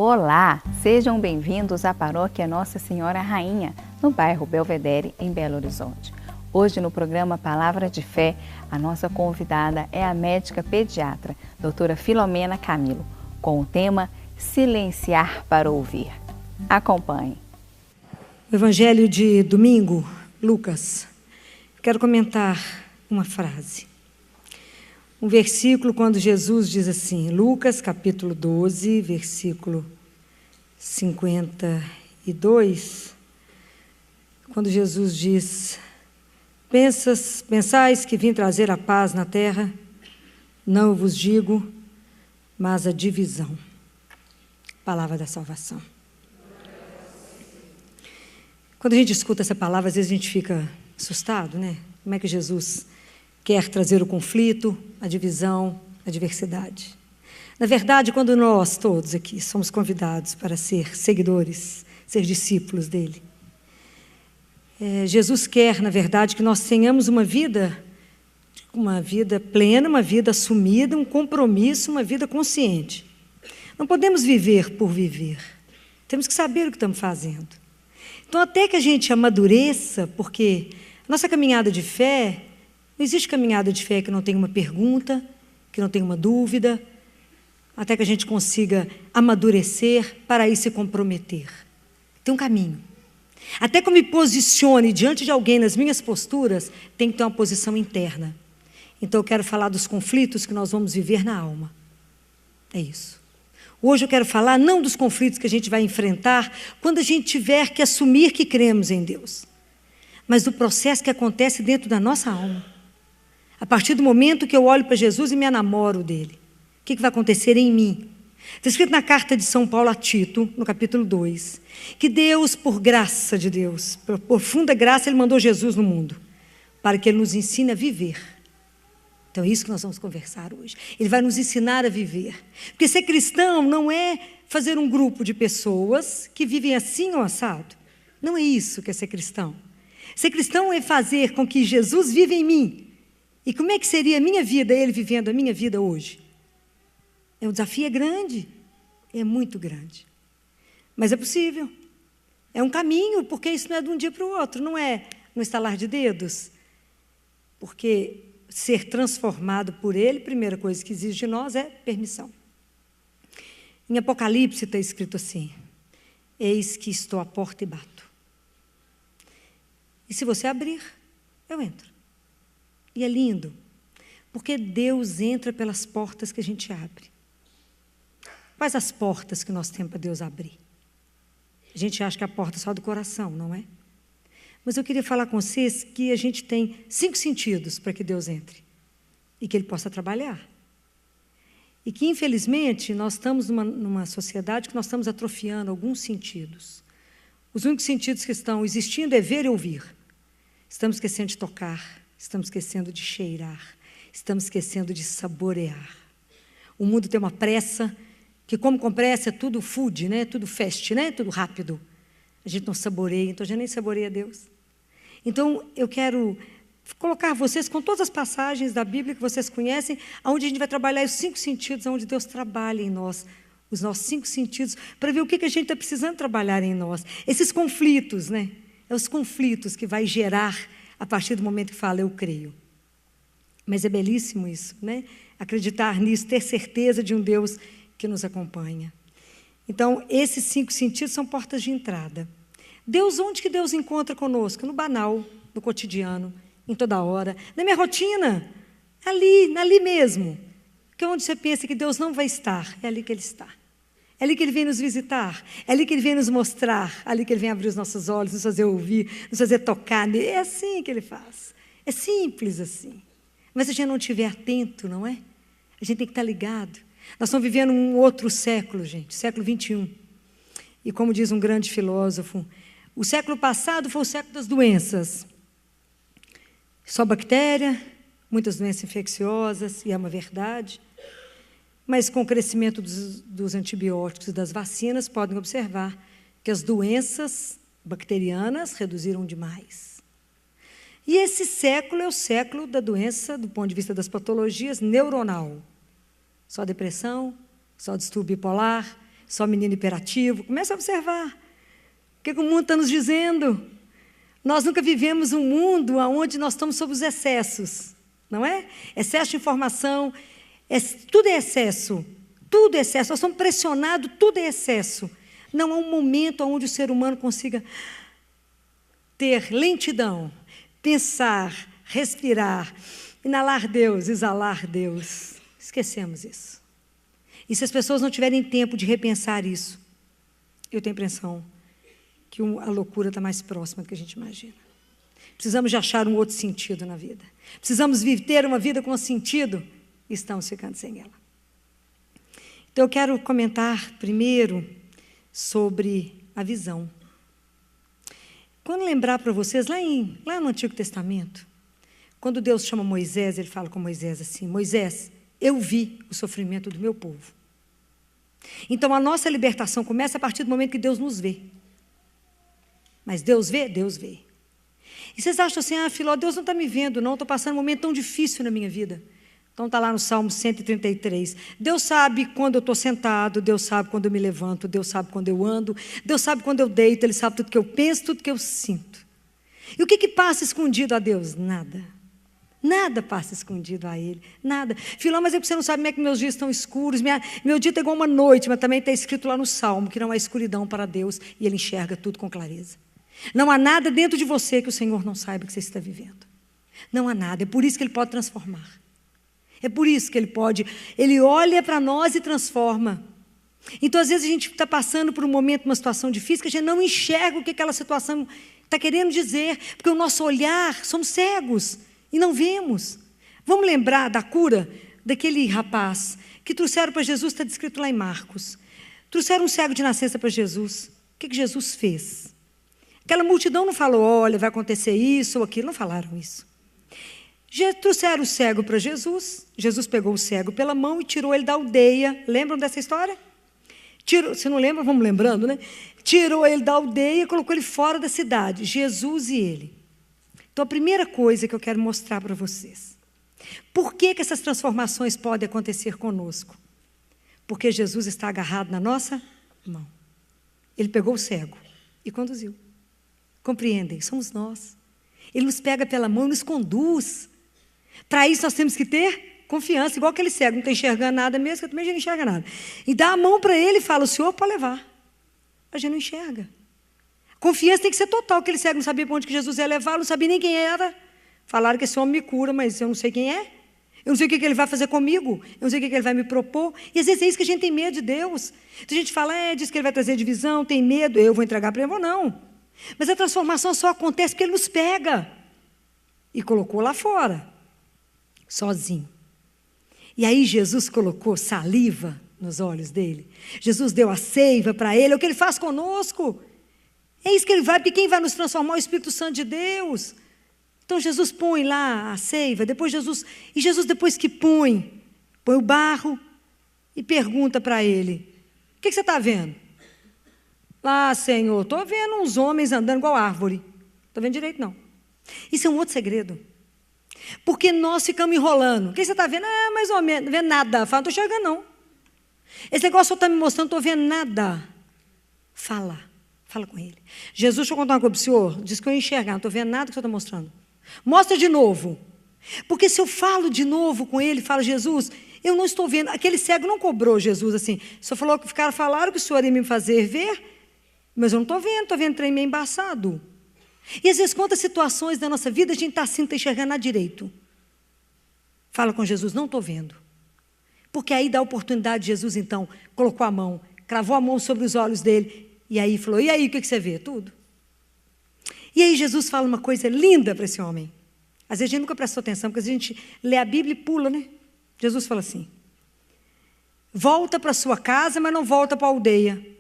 Olá, sejam bem-vindos à Paróquia Nossa Senhora Rainha, no bairro Belvedere, em Belo Horizonte. Hoje, no programa Palavra de Fé, a nossa convidada é a médica pediatra, doutora Filomena Camilo, com o tema Silenciar para Ouvir. Acompanhe. O Evangelho de domingo, Lucas. Quero comentar uma frase. Um versículo quando Jesus diz assim, Lucas capítulo 12, versículo 52, quando Jesus diz, pensais que vim trazer a paz na terra? Não vos digo, mas a divisão. Palavra da salvação. Quando a gente escuta essa palavra, às vezes a gente fica assustado, né? Como é que Jesus quer trazer o conflito, a divisão, a diversidade? Na verdade, quando nós todos aqui somos convidados para ser seguidores, ser discípulos dele, Jesus quer, na verdade, que nós tenhamos uma vida plena, uma vida assumida, um compromisso, uma vida consciente. Não podemos viver por viver. Temos que saber o que estamos fazendo. Então, até que a gente amadureça, porque nossa caminhada de fé, não existe caminhada de fé que não tenha uma pergunta, que não tenha uma dúvida, até que a gente consiga amadurecer para aí se comprometer. Tem um caminho. Até que eu me posicione diante de alguém nas minhas posturas, tem que ter uma posição interna. Então eu quero falar dos conflitos que nós vamos viver na alma. É isso. Hoje eu quero falar não dos conflitos que a gente vai enfrentar quando a gente tiver que assumir que cremos em Deus, mas do processo que acontece dentro da nossa alma. A partir do momento que eu olho para Jesus e me enamoro dele, o que vai acontecer em mim? Está escrito na carta de São Paulo a Tito, no capítulo 2, que Deus, por graça de Deus, por profunda graça, Ele mandou Jesus no mundo, para que Ele nos ensine a viver. Então é isso que nós vamos conversar hoje. Ele vai nos ensinar a viver. Porque ser cristão não é fazer um grupo de pessoas que vivem assim ou assado. Não é isso que é ser cristão. Ser cristão é fazer com que Jesus viva em mim. E como é que seria a minha vida, Ele vivendo a minha vida hoje? O desafio é grande, é muito grande. Mas é possível. É um caminho, porque isso não é de um dia para o outro, não é no estalar de dedos. Porque ser transformado por Ele, primeira coisa que exige de nós é permissão. Em Apocalipse está escrito assim, eis que estou à porta e bato. E se você abrir, eu entro. E é lindo, porque Deus entra pelas portas que a gente abre. Quais as portas que nós temos para Deus abrir? A gente acha que a porta é só do coração, não é? Mas eu queria falar com vocês que a gente tem 5 sentidos para que Deus entre e que Ele possa trabalhar. E que, infelizmente, nós estamos numa sociedade que nós estamos atrofiando alguns sentidos. Os únicos sentidos que estão existindo é ver e ouvir. Estamos esquecendo de tocar, estamos esquecendo de cheirar, estamos esquecendo de saborear. O mundo tem uma pressa, que como com pressa é tudo food, né? Tudo fast, né? Tudo rápido. A gente não saboreia, então a gente nem saboreia Deus. Então, eu quero colocar vocês com todas as passagens da Bíblia que vocês conhecem, onde a gente vai trabalhar os 5 sentidos, onde Deus trabalha em nós, os nossos 5 sentidos, para ver o que a gente está precisando trabalhar em nós. Esses conflitos, né? É os conflitos que vai gerar a partir do momento que fala, eu creio. Mas é belíssimo isso, né? Acreditar nisso, ter certeza de um Deus que nos acompanha. Então, esses 5 sentidos são portas de entrada. Deus, onde que Deus encontra conosco? No banal, no cotidiano, em toda hora, na minha rotina, ali mesmo. Porque onde você pensa que Deus não vai estar, é ali que Ele está. É ali que Ele vem nos visitar, é ali que Ele vem nos mostrar, é ali que Ele vem abrir os nossos olhos, nos fazer ouvir, nos fazer tocar. É assim que Ele faz. É simples assim. Mas se a gente não estiver atento, não é? A gente tem que estar ligado. Nós estamos vivendo um outro século, gente, século 21. E como diz um grande filósofo, o século passado foi o século das doenças. Só bactéria, muitas doenças infecciosas, e é uma verdade. Mas com o crescimento dos antibióticos e das vacinas, podem observar que as doenças bacterianas reduziram demais. E esse século é o século da doença, do ponto de vista das patologias, neuronal. Só depressão, só distúrbio bipolar, só menino hiperativo. Comece a observar. O que o mundo está nos dizendo? Nós nunca vivemos um mundo onde nós estamos sob os excessos, não é? Excesso de informação, tudo é excesso. Tudo é excesso. Nós somos pressionados, tudo é excesso. Não há um momento onde o ser humano consiga ter lentidão, pensar, respirar, inalar Deus, exalar Deus. Esquecemos isso. E se as pessoas não tiverem tempo de repensar isso, eu tenho a impressão que a loucura está mais próxima do que a gente imagina. Precisamos de achar um outro sentido na vida. Precisamos ter uma vida com sentido e estamos ficando sem ela. Então eu quero comentar primeiro sobre a visão. Quando lembrar para vocês, lá no Antigo Testamento, quando Deus chama Moisés, ele fala com Moisés assim: Moisés, eu vi o sofrimento do meu povo. Então a nossa libertação começa a partir do momento que Deus nos vê. Mas Deus vê? Deus vê. E vocês acham assim: Filó, Deus não está me vendo, não, estou passando um momento tão difícil na minha vida. Então está lá no Salmo 133. Deus sabe quando eu estou sentado, Deus sabe quando eu me levanto, Deus sabe quando eu ando, Deus sabe quando eu deito, Ele sabe tudo que eu penso, tudo que eu sinto. E o que passa escondido a Deus? Nada. Nada passa escondido a Ele, nada. Filó, mas você não sabe como é que meus dias estão escuros, meu dia está igual uma noite, mas também está escrito lá no Salmo que não há escuridão para Deus e Ele enxerga tudo com clareza. Não há nada dentro de você que o Senhor não saiba que você está vivendo. Não há nada, é por isso que Ele pode transformar. É por isso que Ele olha para nós e transforma. Então, às vezes, a gente está passando por um momento, uma situação difícil, que a gente não enxerga o que aquela situação está querendo dizer, porque o nosso olhar, somos cegos e não vemos. Vamos lembrar da cura daquele rapaz que trouxeram para Jesus, está descrito lá em Marcos. Trouxeram um cego de nascença para Jesus. O que Jesus fez? Aquela multidão não falou: olha, vai acontecer isso ou aquilo, não falaram isso. Trouxeram o cego para Jesus. Jesus pegou o cego pela mão e tirou ele da aldeia. Lembram dessa história? Se não lembram, vamos lembrando, né? Tirou ele da aldeia e colocou ele fora da cidade. Jesus e ele. Então, a primeira coisa que eu quero mostrar para vocês. Por que essas transformações podem acontecer conosco? Porque Jesus está agarrado na nossa mão. Ele pegou o cego e conduziu. Compreendem? Somos nós. Ele nos pega pela mão e nos conduz. Para isso nós temos que ter confiança, igual aquele cego, não está enxergando nada mesmo, que eu também já não enxerga nada. E dá a mão para ele e fala: o senhor pode levar. A gente não enxerga. Confiança tem que ser total. Aquele cego não sabia para onde que Jesus ia levar, não sabia nem quem era. Falaram que esse homem me cura, mas eu não sei quem é. Eu não sei o que ele vai fazer comigo, eu não sei o que ele vai me propor. E às vezes é isso que a gente tem medo de Deus. Então a gente fala: diz que ele vai trazer divisão, tem medo, eu vou entregar para ele, ou não. Mas a transformação só acontece porque ele nos pega. E colocou lá fora, sozinho. E aí Jesus colocou saliva nos olhos dele. Jesus deu a seiva para ele. É o que ele faz conosco. É isso que ele vai, porque quem vai nos transformar é o Espírito Santo de Deus. Então Jesus põe lá a seiva, Jesus depois que põe o barro e pergunta para ele: o que você está vendo? Senhor, estou vendo uns homens andando igual árvore. Não estou vendo direito, não. Isso é um outro segredo. Porque nós ficamos enrolando. O que você está vendo? Mais ou menos, não vendo nada. Fala: não estou enxergando, não. Esse negócio está me mostrando, não estou vendo nada. Fala com ele. Jesus, deixa eu contar uma coisa para o senhor. Diz que eu ia enxergar, não estou vendo nada que o senhor está mostrando. Mostra de novo. Porque se eu falo de novo com ele, falo: Jesus, eu não estou vendo. Aquele cego não cobrou Jesus assim. Só falou que falaram que o senhor ia me fazer ver, mas eu não estou vendo trem meio embaçado. E às vezes, quantas situações da nossa vida a gente está assim, não está enxergando nada direito. Fala com Jesus: não estou vendo. Porque aí dá a oportunidade de Jesus, então, colocou a mão, cravou a mão sobre os olhos dele, e aí falou: e aí, o que você vê? Tudo. E aí Jesus fala uma coisa linda para esse homem. Às vezes a gente nunca prestou atenção, porque a gente lê a Bíblia e pula, né? Jesus fala assim: volta para sua casa, mas não volta para a aldeia.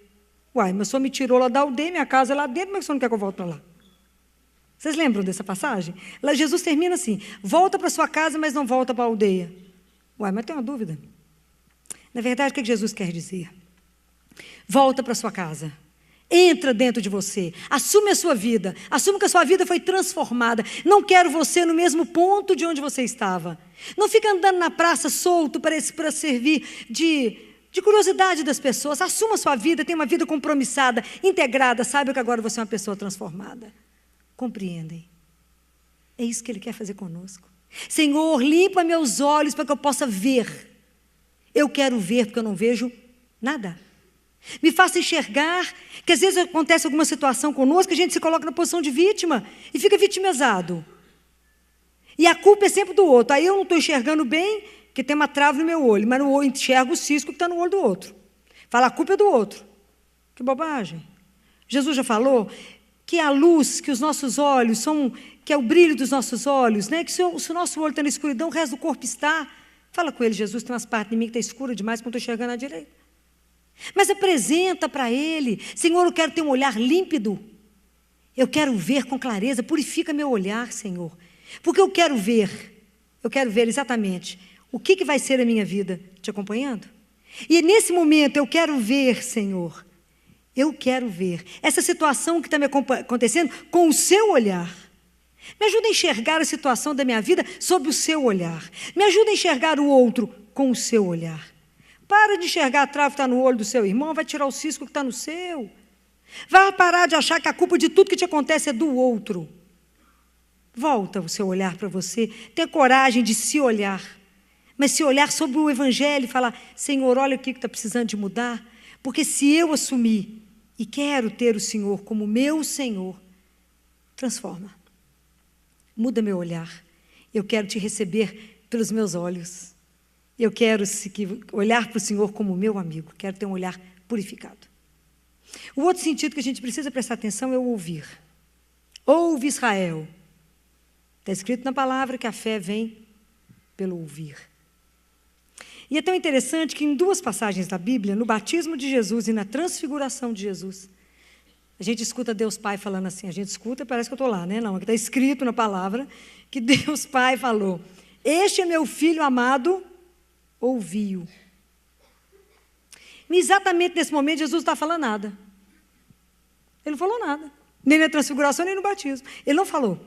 Uai, mas o senhor me tirou lá da aldeia, minha casa é lá dentro, como é que o senhor não quer que eu volte para lá? Vocês lembram dessa passagem? Lá Jesus termina assim: volta para sua casa, mas não volta para a aldeia. Uai, mas tem uma dúvida. Na verdade, o que Jesus quer dizer? Volta para sua casa. Entra dentro de você, assume a sua vida, assume que a sua vida foi transformada. Não quero você no mesmo ponto de onde você estava. Não fica andando na praça solto para servir de de curiosidade das pessoas. Assuma a sua vida, tenha uma vida compromissada, integrada. Saiba que agora você é uma pessoa transformada. Compreendem? É isso que Ele quer fazer conosco. Senhor, limpa meus olhos para que eu possa ver. Eu quero ver porque eu não vejo nada. Me faça enxergar que às vezes acontece alguma situação conosco, a gente se coloca na posição de vítima e fica vitimizado. E a culpa é sempre do outro. Aí eu não estou enxergando bem, que tem uma trava no meu olho, mas eu enxergo o cisco que está no olho do outro. Fala, a culpa é do outro. Que bobagem. Jesus já falou que a luz, que os nossos olhos são, que é o brilho dos nossos olhos, né? Que se o nosso olho está na escuridão, o resto do corpo está. Fala com ele, Jesus, tem umas partes de mim que está escura demais, que eu não estou enxergando à direita. Mas apresenta para Ele, Senhor, eu quero ter um olhar límpido. Eu quero ver com clareza, purifica meu olhar, Senhor. Porque eu quero ver exatamente o que vai ser a minha vida, te acompanhando. E nesse momento eu quero ver, Senhor, eu quero ver essa situação que está me acontecendo com o seu olhar. Me ajuda a enxergar a situação da minha vida sob o seu olhar. Me ajuda a enxergar o outro com o seu olhar. Para de enxergar a trava que está no olho do seu irmão, vai tirar o cisco que está no seu. Vai parar de achar que a culpa de tudo que te acontece é do outro. Volta o seu olhar para você, tenha coragem de se olhar. Mas se olhar sobre o Evangelho e falar, Senhor, olha o que está precisando de mudar. Porque se eu assumir e quero ter o Senhor como meu Senhor, transforma. Muda meu olhar. Eu quero te receber pelos meus olhos. Eu quero olhar para o Senhor como meu amigo. Quero ter um olhar purificado. O outro sentido que a gente precisa prestar atenção é o ouvir. Ouve, Israel. Está escrito na palavra que a fé vem pelo ouvir. E é tão interessante que em duas passagens da Bíblia, no batismo de Jesus e na transfiguração de Jesus, a gente escuta Deus Pai falando assim, a gente escuta, parece que eu estou lá, né? Não, está escrito na palavra que Deus Pai falou, este é meu filho amado, ouvi-o. E exatamente nesse momento Jesus não está falando nada. Ele não falou nada. Nem na transfiguração, nem no batismo. Ele não falou.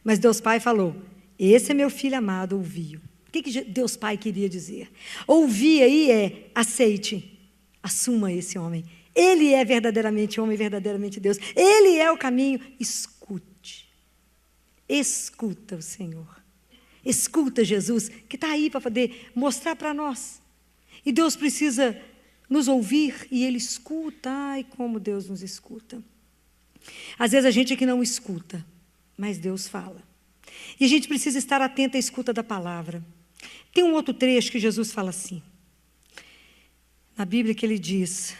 Mas Deus Pai falou, esse é meu filho amado, ouvi-o. O que Deus Pai queria dizer? Ouvir aí é aceite, assuma esse homem. Ele é verdadeiramente homem, verdadeiramente Deus. Ele é o caminho. Escute. Escuta o Senhor. Escuta Jesus, que está aí para poder mostrar para nós. E Deus precisa nos ouvir e Ele escuta. Ai, como Deus nos escuta. Às vezes a gente é que não escuta, mas Deus fala. E a gente precisa estar atento à escuta da palavra. Tem um outro trecho que Jesus fala assim. Na Bíblia que Ele diz...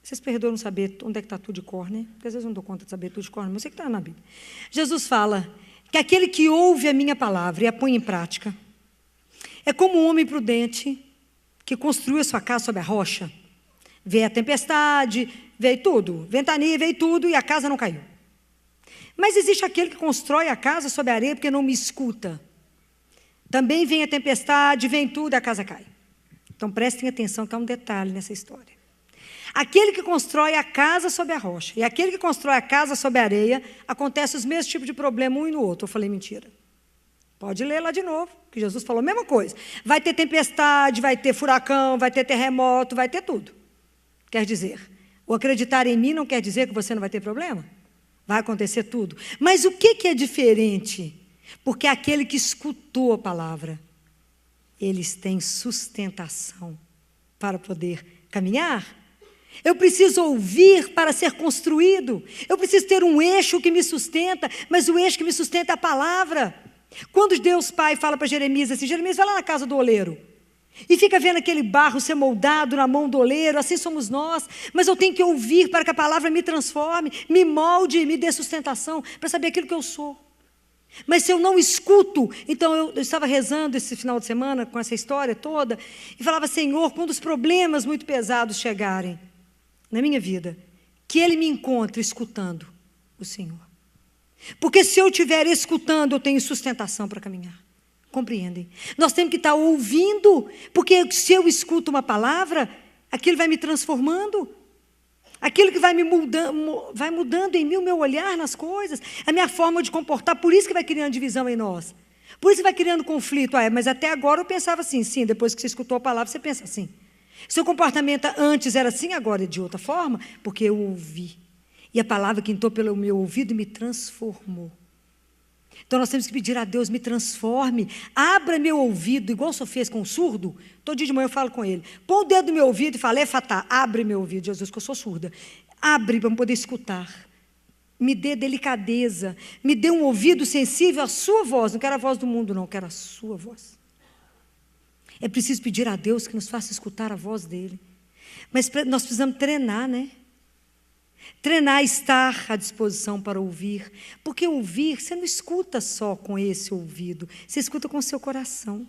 Vocês perdoam saber onde é que está tudo de cor, né? Porque às vezes eu não dou conta de saber tudo de cor, mas eu sei que está na Bíblia. Jesus fala que aquele que ouve a minha palavra e a põe em prática é como um homem prudente que construiu a sua casa sobre a rocha. Veio a tempestade, veio tudo, ventania, veio tudo e a casa não caiu. Mas existe aquele que constrói a casa sobre a areia porque não me escuta. Também vem a tempestade, vem tudo e a casa cai. Então prestem atenção que há um detalhe nessa história. Aquele que constrói a casa sobre a rocha e aquele que constrói a casa sobre a areia, acontece os mesmos tipos de problema um e no outro. Eu falei mentira. Pode ler lá de novo, que Jesus falou a mesma coisa. Vai ter tempestade, vai ter furacão, vai ter terremoto, vai ter tudo. Quer dizer, o acreditar em mim não quer dizer que você não vai ter problema. Vai acontecer tudo. Mas o que é diferente? Porque aquele que escutou a palavra, eles têm sustentação para poder caminhar. Eu preciso ouvir para ser construído. Eu preciso ter um eixo que me sustenta, mas o eixo que me sustenta é a palavra. Quando Deus Pai fala para Jeremias assim, Jeremias vai lá na casa do oleiro e fica vendo aquele barro ser moldado na mão do oleiro, assim somos nós, mas eu tenho que ouvir para que a palavra me transforme, me molde, me dê sustentação, para saber aquilo que eu sou. Mas se eu não escuto, então eu estava rezando esse final de semana com essa história toda e falava, Senhor, quando os problemas muito pesados chegarem na minha vida, que Ele me encontre escutando o Senhor. Porque se eu estiver escutando, eu tenho sustentação para caminhar. Compreendem? Nós temos que estar ouvindo, porque se eu escuto uma palavra, aquilo vai me transformando. Aquilo que vai mudando em mim o meu olhar nas coisas, a minha forma de comportar, por isso que vai criando divisão em nós. Por isso que vai criando conflito. Mas até agora eu pensava assim, sim, depois que você escutou a palavra, você pensa assim. Seu comportamento antes era assim, agora é de outra forma, porque eu ouvi. E a palavra que entrou pelo meu ouvido me transformou. Então nós temos que pedir a Deus, me transforme, abra meu ouvido, igual o senhor fez com o surdo. Todo dia de manhã eu falo com ele. Põe o dedo no meu ouvido e fala, Efatá, abre meu ouvido, Jesus, que eu sou surda. Abre para eu poder escutar. Me dê delicadeza, me dê um ouvido sensível à sua voz. Não quero a voz do mundo, não, quero a sua voz. É preciso pedir a Deus que nos faça escutar a voz dele. Mas nós precisamos treinar, né? Treinar, estar à disposição para ouvir. Porque ouvir, você não escuta só com esse ouvido, você escuta com o seu coração.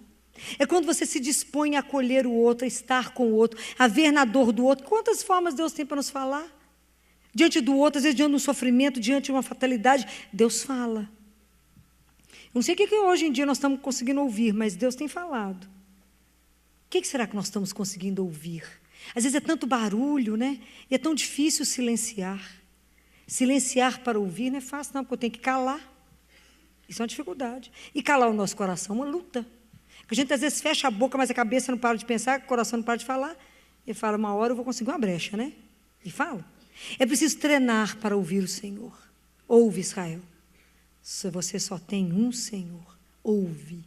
É quando você se dispõe a acolher o outro, a estar com o outro, a ver na dor do outro. Quantas formas Deus tem para nos falar? Diante do outro, às vezes diante de um sofrimento, diante de uma fatalidade, Deus fala. Eu não sei o que hoje em dia nós estamos conseguindo ouvir, mas Deus tem falado. O que será que nós estamos conseguindo ouvir? Às vezes é tanto barulho, né? E é tão difícil silenciar. Silenciar para ouvir não é fácil, não, porque eu tenho que calar. Isso é uma dificuldade. E calar o nosso coração é uma luta. Porque a gente às vezes fecha a boca, mas a cabeça não para de pensar, o coração não para de falar. E fala, uma hora eu vou conseguir uma brecha, né? E fala. É preciso treinar para ouvir o Senhor. Ouve, Israel. Se você só tem um Senhor, ouve.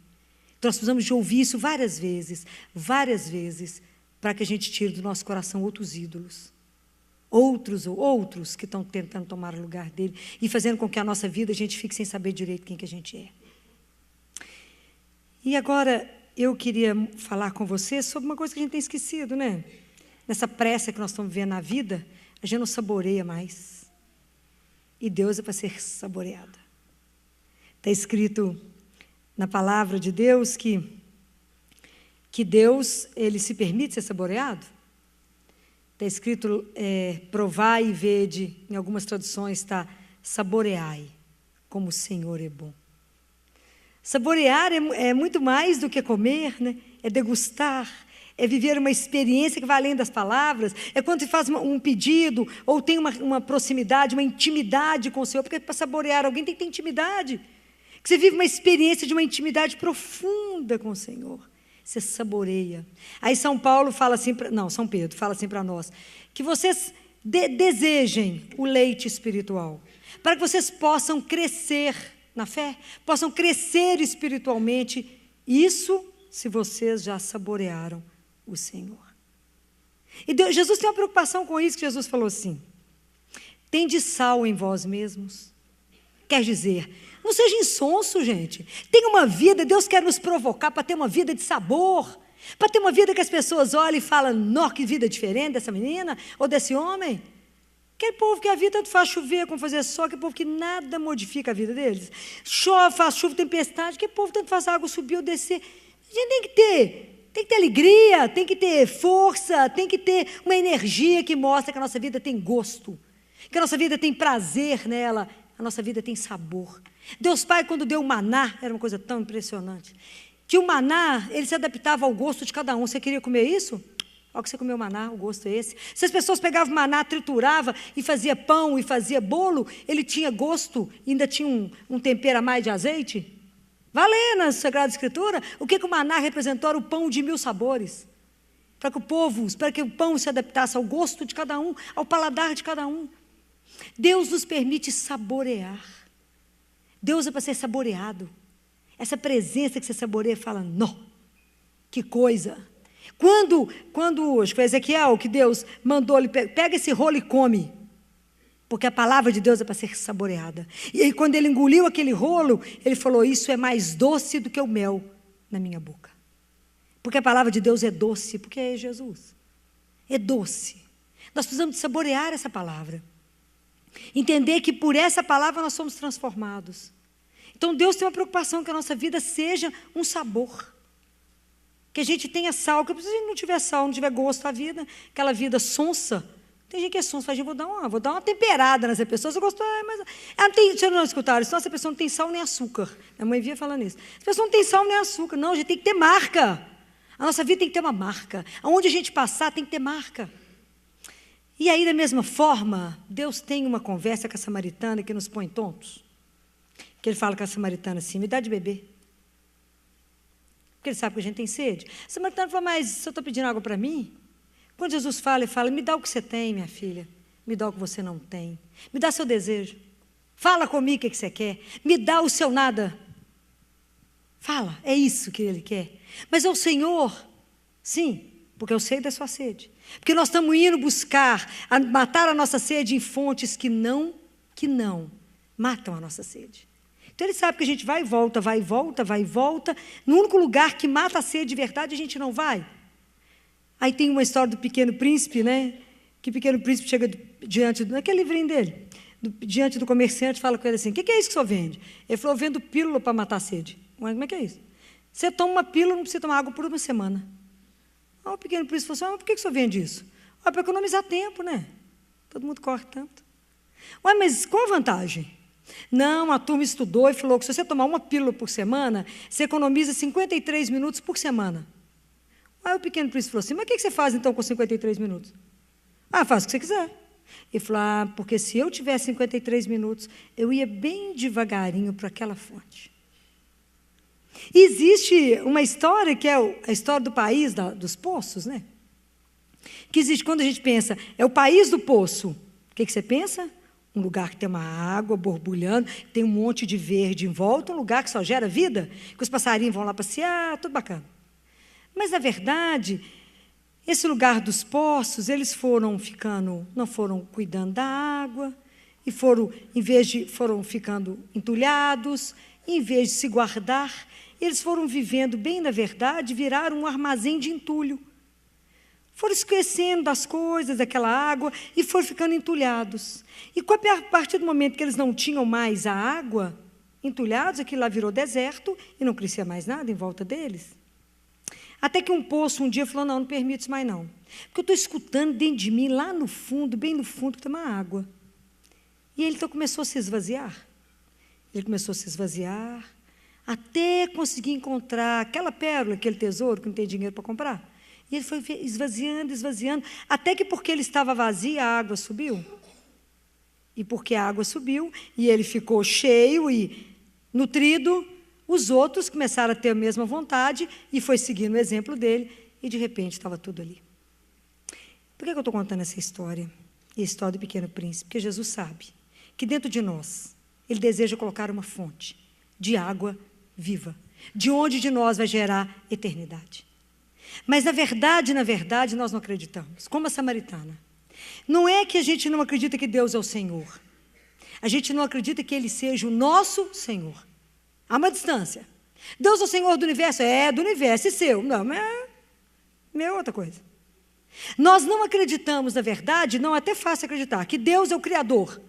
Então, nós precisamos de ouvir isso várias vezes, para que a gente tire do nosso coração outros ídolos. Outros que estão tentando tomar o lugar dele e fazendo com que a nossa vida a gente fique sem saber direito quem que a gente é. E agora, eu queria falar com você sobre uma coisa que a gente tem esquecido, né? Nessa pressa que nós estamos vivendo na vida, a gente não saboreia mais. E Deus é para ser saboreado. Está escrito na palavra de Deus que Deus, ele se permite ser saboreado. Está escrito, provai e vede, em algumas traduções está, saboreai, como o Senhor é bom. Saborear é muito mais do que comer, né? É degustar, é viver uma experiência que vai além das palavras, é quando você faz um pedido, ou tem uma proximidade, uma intimidade com o Senhor, porque para saborear alguém tem que ter intimidade, que você vive uma experiência de uma intimidade profunda com o Senhor. Você saboreia. Aí São Pedro fala assim para nós, que vocês desejem o leite espiritual, para que vocês possam crescer na fé, possam crescer espiritualmente, isso se vocês já saborearam o Senhor. E Jesus tem uma preocupação com isso, que Jesus falou assim, tende sal em vós mesmos. Quer dizer, não seja insonso, gente. Tenha uma vida, Deus quer nos provocar para ter uma vida de sabor, para ter uma vida que as pessoas olhem e falam, nó, que vida diferente dessa menina ou desse homem. Aquele povo que a vida tanto faz chover como fazer sol, aquele povo que nada modifica a vida deles. Chove, faz chuva, tempestade, aquele povo tanto faz água subir ou descer. A gente tem que ter alegria, tem que ter força, tem que ter uma energia que mostra que a nossa vida tem gosto, que a nossa vida tem prazer nela, a nossa vida tem sabor. Deus Pai, quando deu o maná, era uma coisa tão impressionante, que o maná, ele se adaptava ao gosto de cada um. Você queria comer isso? Olha que você comeu maná, o gosto é esse. Se as pessoas pegavam maná, triturava e fazia pão e fazia bolo, ele tinha gosto, ainda tinha um tempero a mais de azeite. Vai ler na Sagrada Escritura o que o maná representou, era o pão de 1000 sabores. Para que o pão se adaptasse ao gosto de cada um, ao paladar de cada um. Deus nos permite saborear. Deus é para ser saboreado. Essa presença que você saboreia, fala, não, que coisa. Quando acho que foi Ezequiel que Deus mandou, ele pega esse rolo e come, porque a palavra de Deus é para ser saboreada. E aí quando ele engoliu aquele rolo, ele falou, isso é mais doce do que o mel na minha boca. Porque a palavra de Deus é doce, porque é Jesus. É doce. Nós precisamos de saborear essa palavra. Entender que por essa palavra nós somos transformados. Então Deus tem uma preocupação que a nossa vida seja um sabor. Que a gente tenha sal, que se a gente não tiver sal, não tiver gosto à vida, aquela vida sonsa. Tem gente que é sonsa, fala, vou dar uma temperada nessa pessoa. Você gostou, mas vocês não escutaram isso? Essa pessoa não tem sal nem açúcar. Minha mãe via falando isso. Essa pessoa não tem sal nem açúcar. Não, a gente tem que ter marca. A nossa vida tem que ter uma marca. Aonde a gente passar tem que ter marca. E aí, da mesma forma, Deus tem uma conversa com a samaritana que nos põe tontos. Que ele fala com a samaritana assim, me dá de beber. Porque ele sabe que a gente tem sede. A samaritana fala, mas se eu estou pedindo água para mim, Quando Jesus fala, ele fala, me dá o que você tem, minha filha, me dá o que você não tem, me dá seu desejo, fala comigo o que você quer, me dá o seu nada. Fala, é isso que ele quer. Mas é o Senhor, sim, porque eu sei da sua sede. Porque nós estamos indo buscar, matar a nossa sede em fontes que não matam a nossa sede. Então ele sabe que a gente vai e volta, vai e volta, vai e volta. No único lugar que mata a sede de verdade, a gente não vai. Aí tem uma história do Pequeno Príncipe, né? Que o Pequeno Príncipe chega diante, naquele livrinho dele, diante do comerciante, fala com ele assim, o que é isso que o senhor vende? Ele falou, eu vendo pílula para matar a sede. Mas como é que é isso? Você toma uma pílula, não precisa tomar água por uma semana. O Pequeno Príncipe falou assim, mas por que o senhor vende isso? Para economizar tempo, né? Todo mundo corre tanto. Mas qual a vantagem? Não, a turma estudou e falou que se você tomar uma pílula por semana, você economiza 53 minutos por semana. Aí o Pequeno Príncipe falou assim, mas o que você faz então com 53 minutos? Faz o que você quiser. Ele falou, porque se eu tivesse 53 minutos, eu ia bem devagarinho para aquela fonte. Existe uma história que é a história do país dos poços, né? Que existe quando a gente pensa, é o país do poço. O que você pensa? Um lugar que tem uma água borbulhando, tem um monte de verde em volta, um lugar que só gera vida, que os passarinhos vão lá passear, tudo bacana. Mas, na verdade, esse lugar dos poços, eles não foram cuidando da água, e foram ficando entulhados, e em vez de se guardar, eles foram vivendo bem, na verdade, viraram um armazém de entulho. Foram esquecendo das coisas, daquela água, e foram ficando entulhados. E a partir do momento que eles não tinham mais a água, entulhados, aquilo lá virou deserto, e não crescia mais nada em volta deles. Até que um poço um dia falou, não permito isso mais não. Porque eu estou escutando dentro de mim, lá no fundo, bem no fundo, que tem uma água. E ele então começou a se esvaziar. Ele começou a se esvaziar, até conseguir encontrar aquela pérola, aquele tesouro que não tem dinheiro para comprar. E ele foi esvaziando, esvaziando, até que porque ele estava vazio, a água subiu. E porque a água subiu, e ele ficou cheio e nutrido, os outros começaram a ter a mesma vontade, e foi seguindo o exemplo dele, e de repente estava tudo ali. Por que eu estou contando essa história? E a história do Pequeno Príncipe? Porque Jesus sabe que dentro de nós, ele deseja colocar uma fonte de água viva, de onde de nós vai gerar eternidade. Mas, na verdade, nós não acreditamos, como a samaritana. Não é que a gente não acredita que Deus é o Senhor. A gente não acredita que Ele seja o nosso Senhor. Há uma distância. Deus é o Senhor do universo? É, do universo, e seu? Não, mas é outra coisa. Nós não acreditamos, na verdade, não é até fácil acreditar, que Deus é o Criador.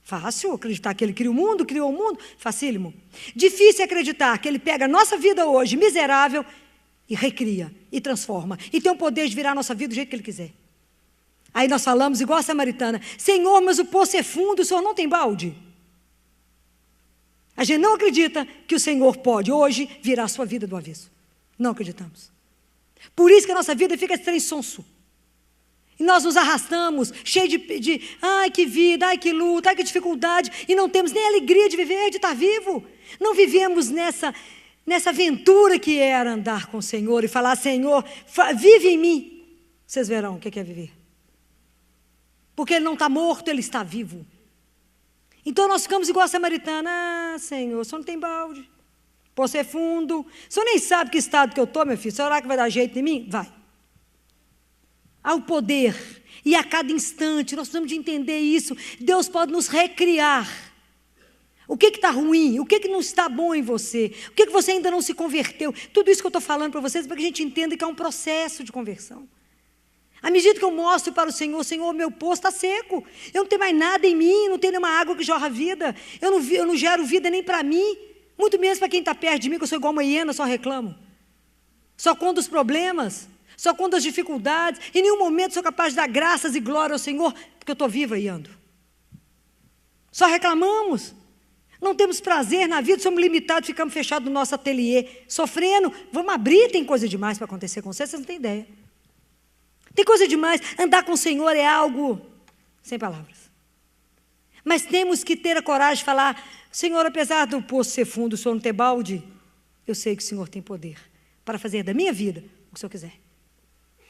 Fácil acreditar que Ele criou o mundo, facílimo. Difícil acreditar que Ele pega a nossa vida hoje, miserável, e recria, e transforma, e tem o poder de virar a nossa vida do jeito que Ele quiser. Aí nós falamos, igual a samaritana, Senhor, mas o poço é fundo, o Senhor não tem balde. A gente não acredita que o Senhor pode hoje virar a sua vida do avesso. Não acreditamos. Por isso que a nossa vida fica trem sonso. E nós nos arrastamos, cheio de ai que vida, ai que luta, ai que dificuldade, e não temos nem alegria de viver, de estar vivo. Não vivemos nessa aventura que era andar com o Senhor e falar, Senhor, vive em mim. Vocês verão o que é viver. Porque Ele não está morto, Ele está vivo. Então nós ficamos igual a samaritana, Senhor, o Senhor não tem balde, poço é fundo, o Senhor nem sabe que estado que eu estou, meu filho, será que vai dar jeito em mim? Vai. Há o poder, e a cada instante, nós precisamos de entender isso, Deus pode nos recriar. O que está ruim? O que não está bom em você? O que você ainda não se converteu? Tudo isso que eu estou falando para vocês, para que a gente entenda que é um processo de conversão. À medida que eu mostro para o Senhor, meu poço está seco, eu não tenho mais nada em mim, não tenho nenhuma água que jorra vida, eu não gero vida nem para mim, muito menos para quem está perto de mim, que eu sou igual uma hiena, só reclamo. Só conto os problemas, só conto as dificuldades, em nenhum momento sou capaz de dar graças e glória ao Senhor, porque eu estou viva e ando. Só reclamamos. Não temos prazer na vida, somos limitados, ficamos fechados no nosso ateliê, sofrendo. Vamos abrir, tem coisa demais para acontecer com vocês não têm ideia. Tem coisa demais, andar com o Senhor é algo sem palavras. Mas temos que ter a coragem de falar, Senhor, apesar do poço ser fundo, o Senhor não ter balde, eu sei que o Senhor tem poder para fazer da minha vida o que o Senhor quiser.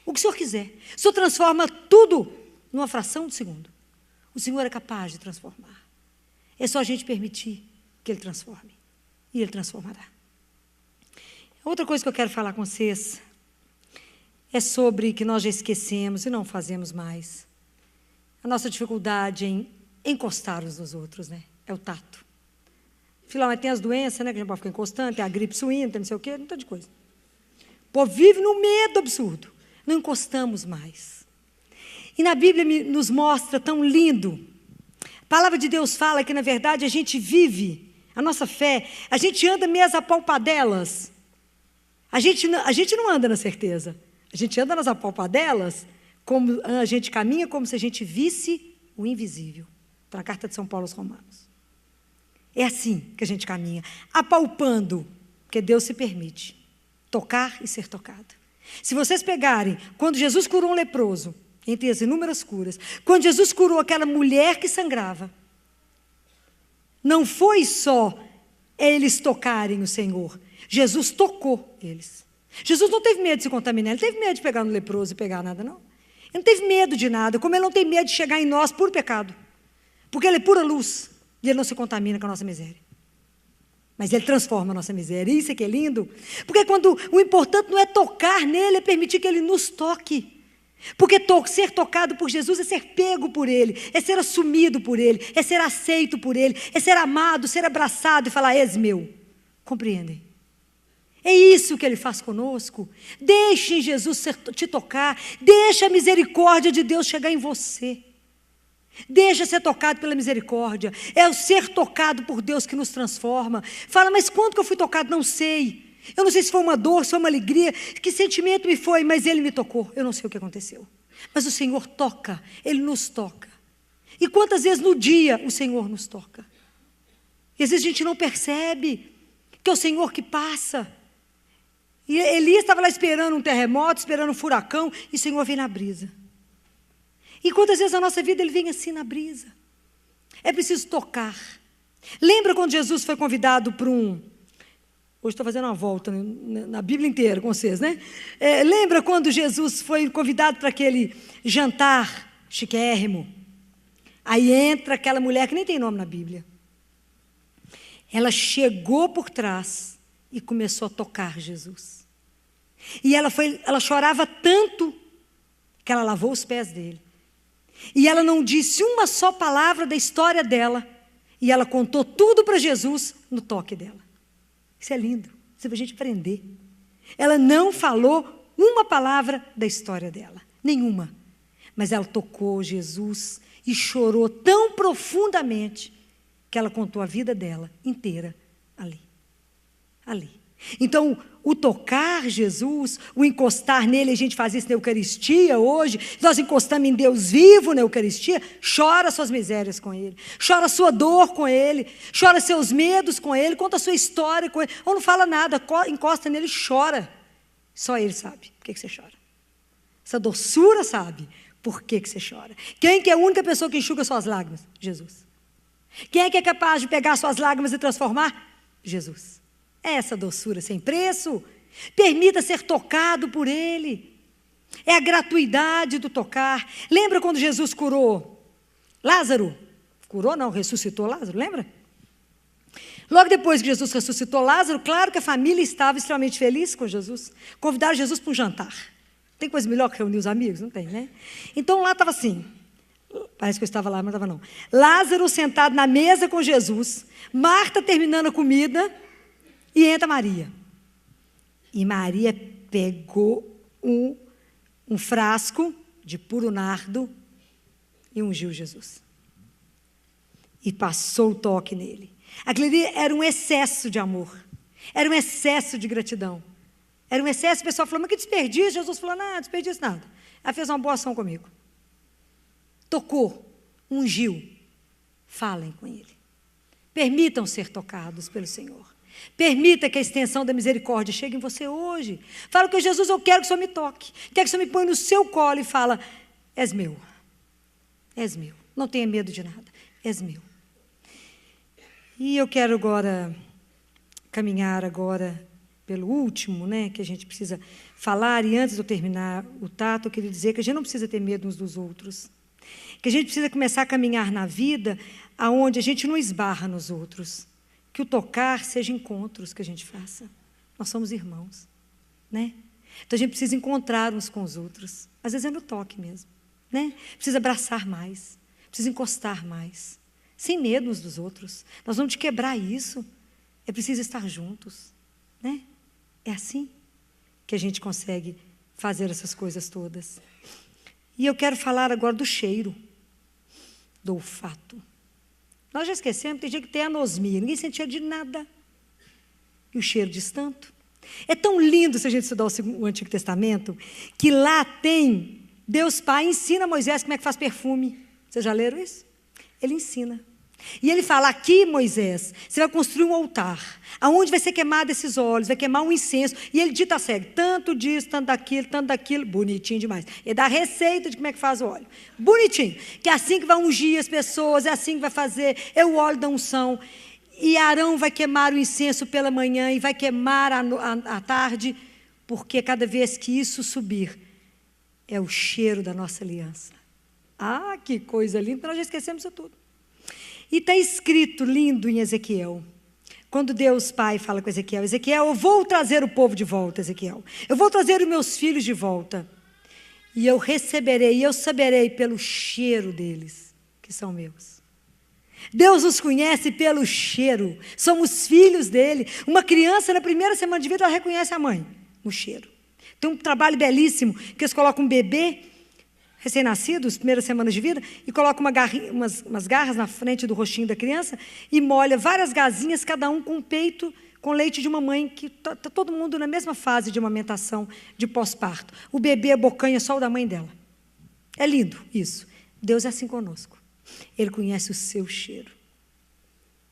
O que o Senhor quiser. O Senhor transforma tudo numa fração de segundo. O Senhor é capaz de transformar. É só a gente permitir que Ele transforme. E Ele transformará. Outra coisa que eu quero falar com vocês é sobre que nós já esquecemos e não fazemos mais. A nossa dificuldade em encostar uns nos outros, né? É o tato. Afinal, mas tem as doenças, né? Que a gente pode ficar encostando, tem a gripe suína, tem não sei o quê, um tanto de coisa. O povo vive no medo absurdo. Não encostamos mais. E na Bíblia nos mostra tão lindo. A palavra de Deus fala que, na verdade, a gente vive, a nossa fé, a gente anda meio às apalpadelas. A gente não anda na certeza. A gente anda nas apalpadelas, como a gente caminha como se a gente visse o invisível. Está na carta de São Paulo aos Romanos. É assim que a gente caminha, apalpando, porque Deus se permite tocar e ser tocado. Se vocês pegarem, quando Jesus curou um leproso, entre as inúmeras curas, quando Jesus curou aquela mulher que sangrava, não foi só eles tocarem o Senhor, Jesus tocou eles. Jesus não teve medo de se contaminar, ele não teve medo de pegar no leproso e pegar nada, não. Ele não teve medo de nada, como ele não tem medo de chegar em nós por pecado, porque ele é pura luz e ele não se contamina com a nossa miséria. Mas ele transforma a nossa miséria. Isso é que é lindo. Porque quando o importante não é tocar nele, é permitir que ele nos toque. Porque ser tocado por Jesus é ser pego por ele, é ser assumido por ele, é ser aceito por ele, é ser amado, ser abraçado e falar, és meu. Compreendem? É isso que ele faz conosco. Deixe Jesus te tocar. Deixe a misericórdia de Deus chegar em você. Deixa ser tocado pela misericórdia. É o ser tocado por Deus que nos transforma. Fala, mas quando que eu fui tocado? Não sei. Eu não sei se foi uma dor, se foi uma alegria, que sentimento me foi, mas Ele me tocou. Eu não sei o que aconteceu. Mas o Senhor toca, Ele nos toca. E quantas vezes no dia o Senhor nos toca? E às vezes a gente não percebe que é o Senhor que passa. E Elias estava lá esperando um terremoto, esperando um furacão, e o Senhor vem na brisa. E quantas vezes na nossa vida Ele vem assim na brisa? É preciso tocar. Lembra quando Jesus foi convidado para um... Hoje estou fazendo uma volta na Bíblia inteira com vocês, né? Lembra quando Jesus foi convidado para aquele jantar chiquérrimo? Aí entra aquela mulher que nem tem nome na Bíblia. Ela chegou por trás e começou a tocar Jesus. E ela chorava tanto que ela lavou os pés dele. E ela não disse uma só palavra da história dela. E ela contou tudo para Jesus no toque dela. Isso é lindo. Isso é para a gente aprender. Ela não falou uma palavra da história dela. Nenhuma. Mas ela tocou Jesus e chorou tão profundamente que ela contou a vida dela inteira ali. Ali. Então, o tocar Jesus, o encostar nele, a gente faz isso na Eucaristia hoje, nós encostamos em Deus vivo na Eucaristia, chora suas misérias com Ele, chora sua dor com Ele, chora seus medos com Ele, conta a sua história com Ele, ou não fala nada, encosta nele e chora. Só Ele sabe por que você chora. Essa doçura sabe por que você chora. Quem que é a única pessoa que enxuga suas lágrimas? Jesus. Quem é que é capaz de pegar suas lágrimas e transformar? Jesus. É essa doçura sem preço. Permita ser tocado por Ele. É a gratuidade do tocar. Lembra quando Jesus curou Lázaro? Curou não, ressuscitou Lázaro, lembra? Logo depois que Jesus ressuscitou Lázaro, claro que a família estava extremamente feliz com Jesus. Convidaram Jesus para um jantar. Tem coisa melhor que reunir os amigos? Não tem, né? Então lá estava assim. Parece que eu estava lá, mas não estava não. Lázaro sentado na mesa com Jesus. Marta terminando a comida. E entra Maria. E Maria pegou um frasco de puro nardo e ungiu Jesus. E passou o toque nele. Aquilo ali era um excesso de amor. Era um excesso de gratidão. Era um excesso, o pessoal falou, mas que desperdício. Jesus falou, não, desperdício nada. Ela fez uma boa ação comigo. Tocou, ungiu. Falem com Ele. Permitam ser tocados pelo Senhor. Permita que a extensão da misericórdia chegue em você hoje. Fala com Jesus, eu quero que o Senhor me toque. Quero que o Senhor me ponha no seu colo e fala, és meu. És meu. Não tenha medo de nada. És meu. E eu quero agora caminhar agora pelo último, né, que a gente precisa falar, e antes de eu terminar o tato, eu queria dizer que a gente não precisa ter medo uns dos outros, que a gente precisa começar a caminhar na vida aonde a gente não esbarra nos outros, que o tocar seja encontros que a gente faça. Nós somos irmãos, né? Então a gente precisa encontrar uns com os outros, às vezes é no toque mesmo, né? Precisa abraçar mais, precisa encostar mais, sem medo uns dos outros. Nós vamos quebrar isso, é preciso estar juntos, né? É assim que a gente consegue fazer essas coisas todas. E eu quero falar agora do cheiro, do olfato. Nós já esquecemos, tem gente que tem anosmia, ninguém sentia de nada. E o cheiro diz tanto. É tão lindo se a gente estudar o Antigo Testamento, que lá tem, Deus Pai ensina a Moisés como é que faz perfume. Vocês já leram isso? Ele ensina. E ele fala, aqui, Moisés, você vai construir um altar, aonde vai ser queimado esses óleos, vai queimar um incenso, e ele dita a segue, tanto disso, tanto daquilo, bonitinho demais. Ele dá a receita de como é que faz o óleo, bonitinho, que é assim que vai ungir as pessoas, é assim que vai fazer, é o óleo da unção, e Arão vai queimar o incenso pela manhã, e vai queimar à tarde, porque cada vez que isso subir, é o cheiro da nossa aliança. Ah, que coisa linda, nós já esquecemos isso tudo. E está escrito lindo em Ezequiel, quando Deus Pai fala com Ezequiel, Ezequiel, eu vou trazer o povo de volta, Ezequiel, eu vou trazer os meus filhos de volta, e eu receberei, e eu saberei pelo cheiro deles, que são meus. Deus nos conhece pelo cheiro, somos filhos dele. Uma criança na primeira semana de vida, ela reconhece a mãe, no cheiro. Tem um trabalho belíssimo, que eles colocam um bebê, recém-nascido, as primeiras semanas de vida, e coloca umas garras na frente do rostinho da criança e molha várias gazinhas, cada um com um peito, com leite de uma mãe, que está todo mundo na mesma fase de amamentação, de pós-parto. O bebê abocanha só o da mãe dela. É lindo isso. Deus é assim conosco. Ele conhece o seu cheiro.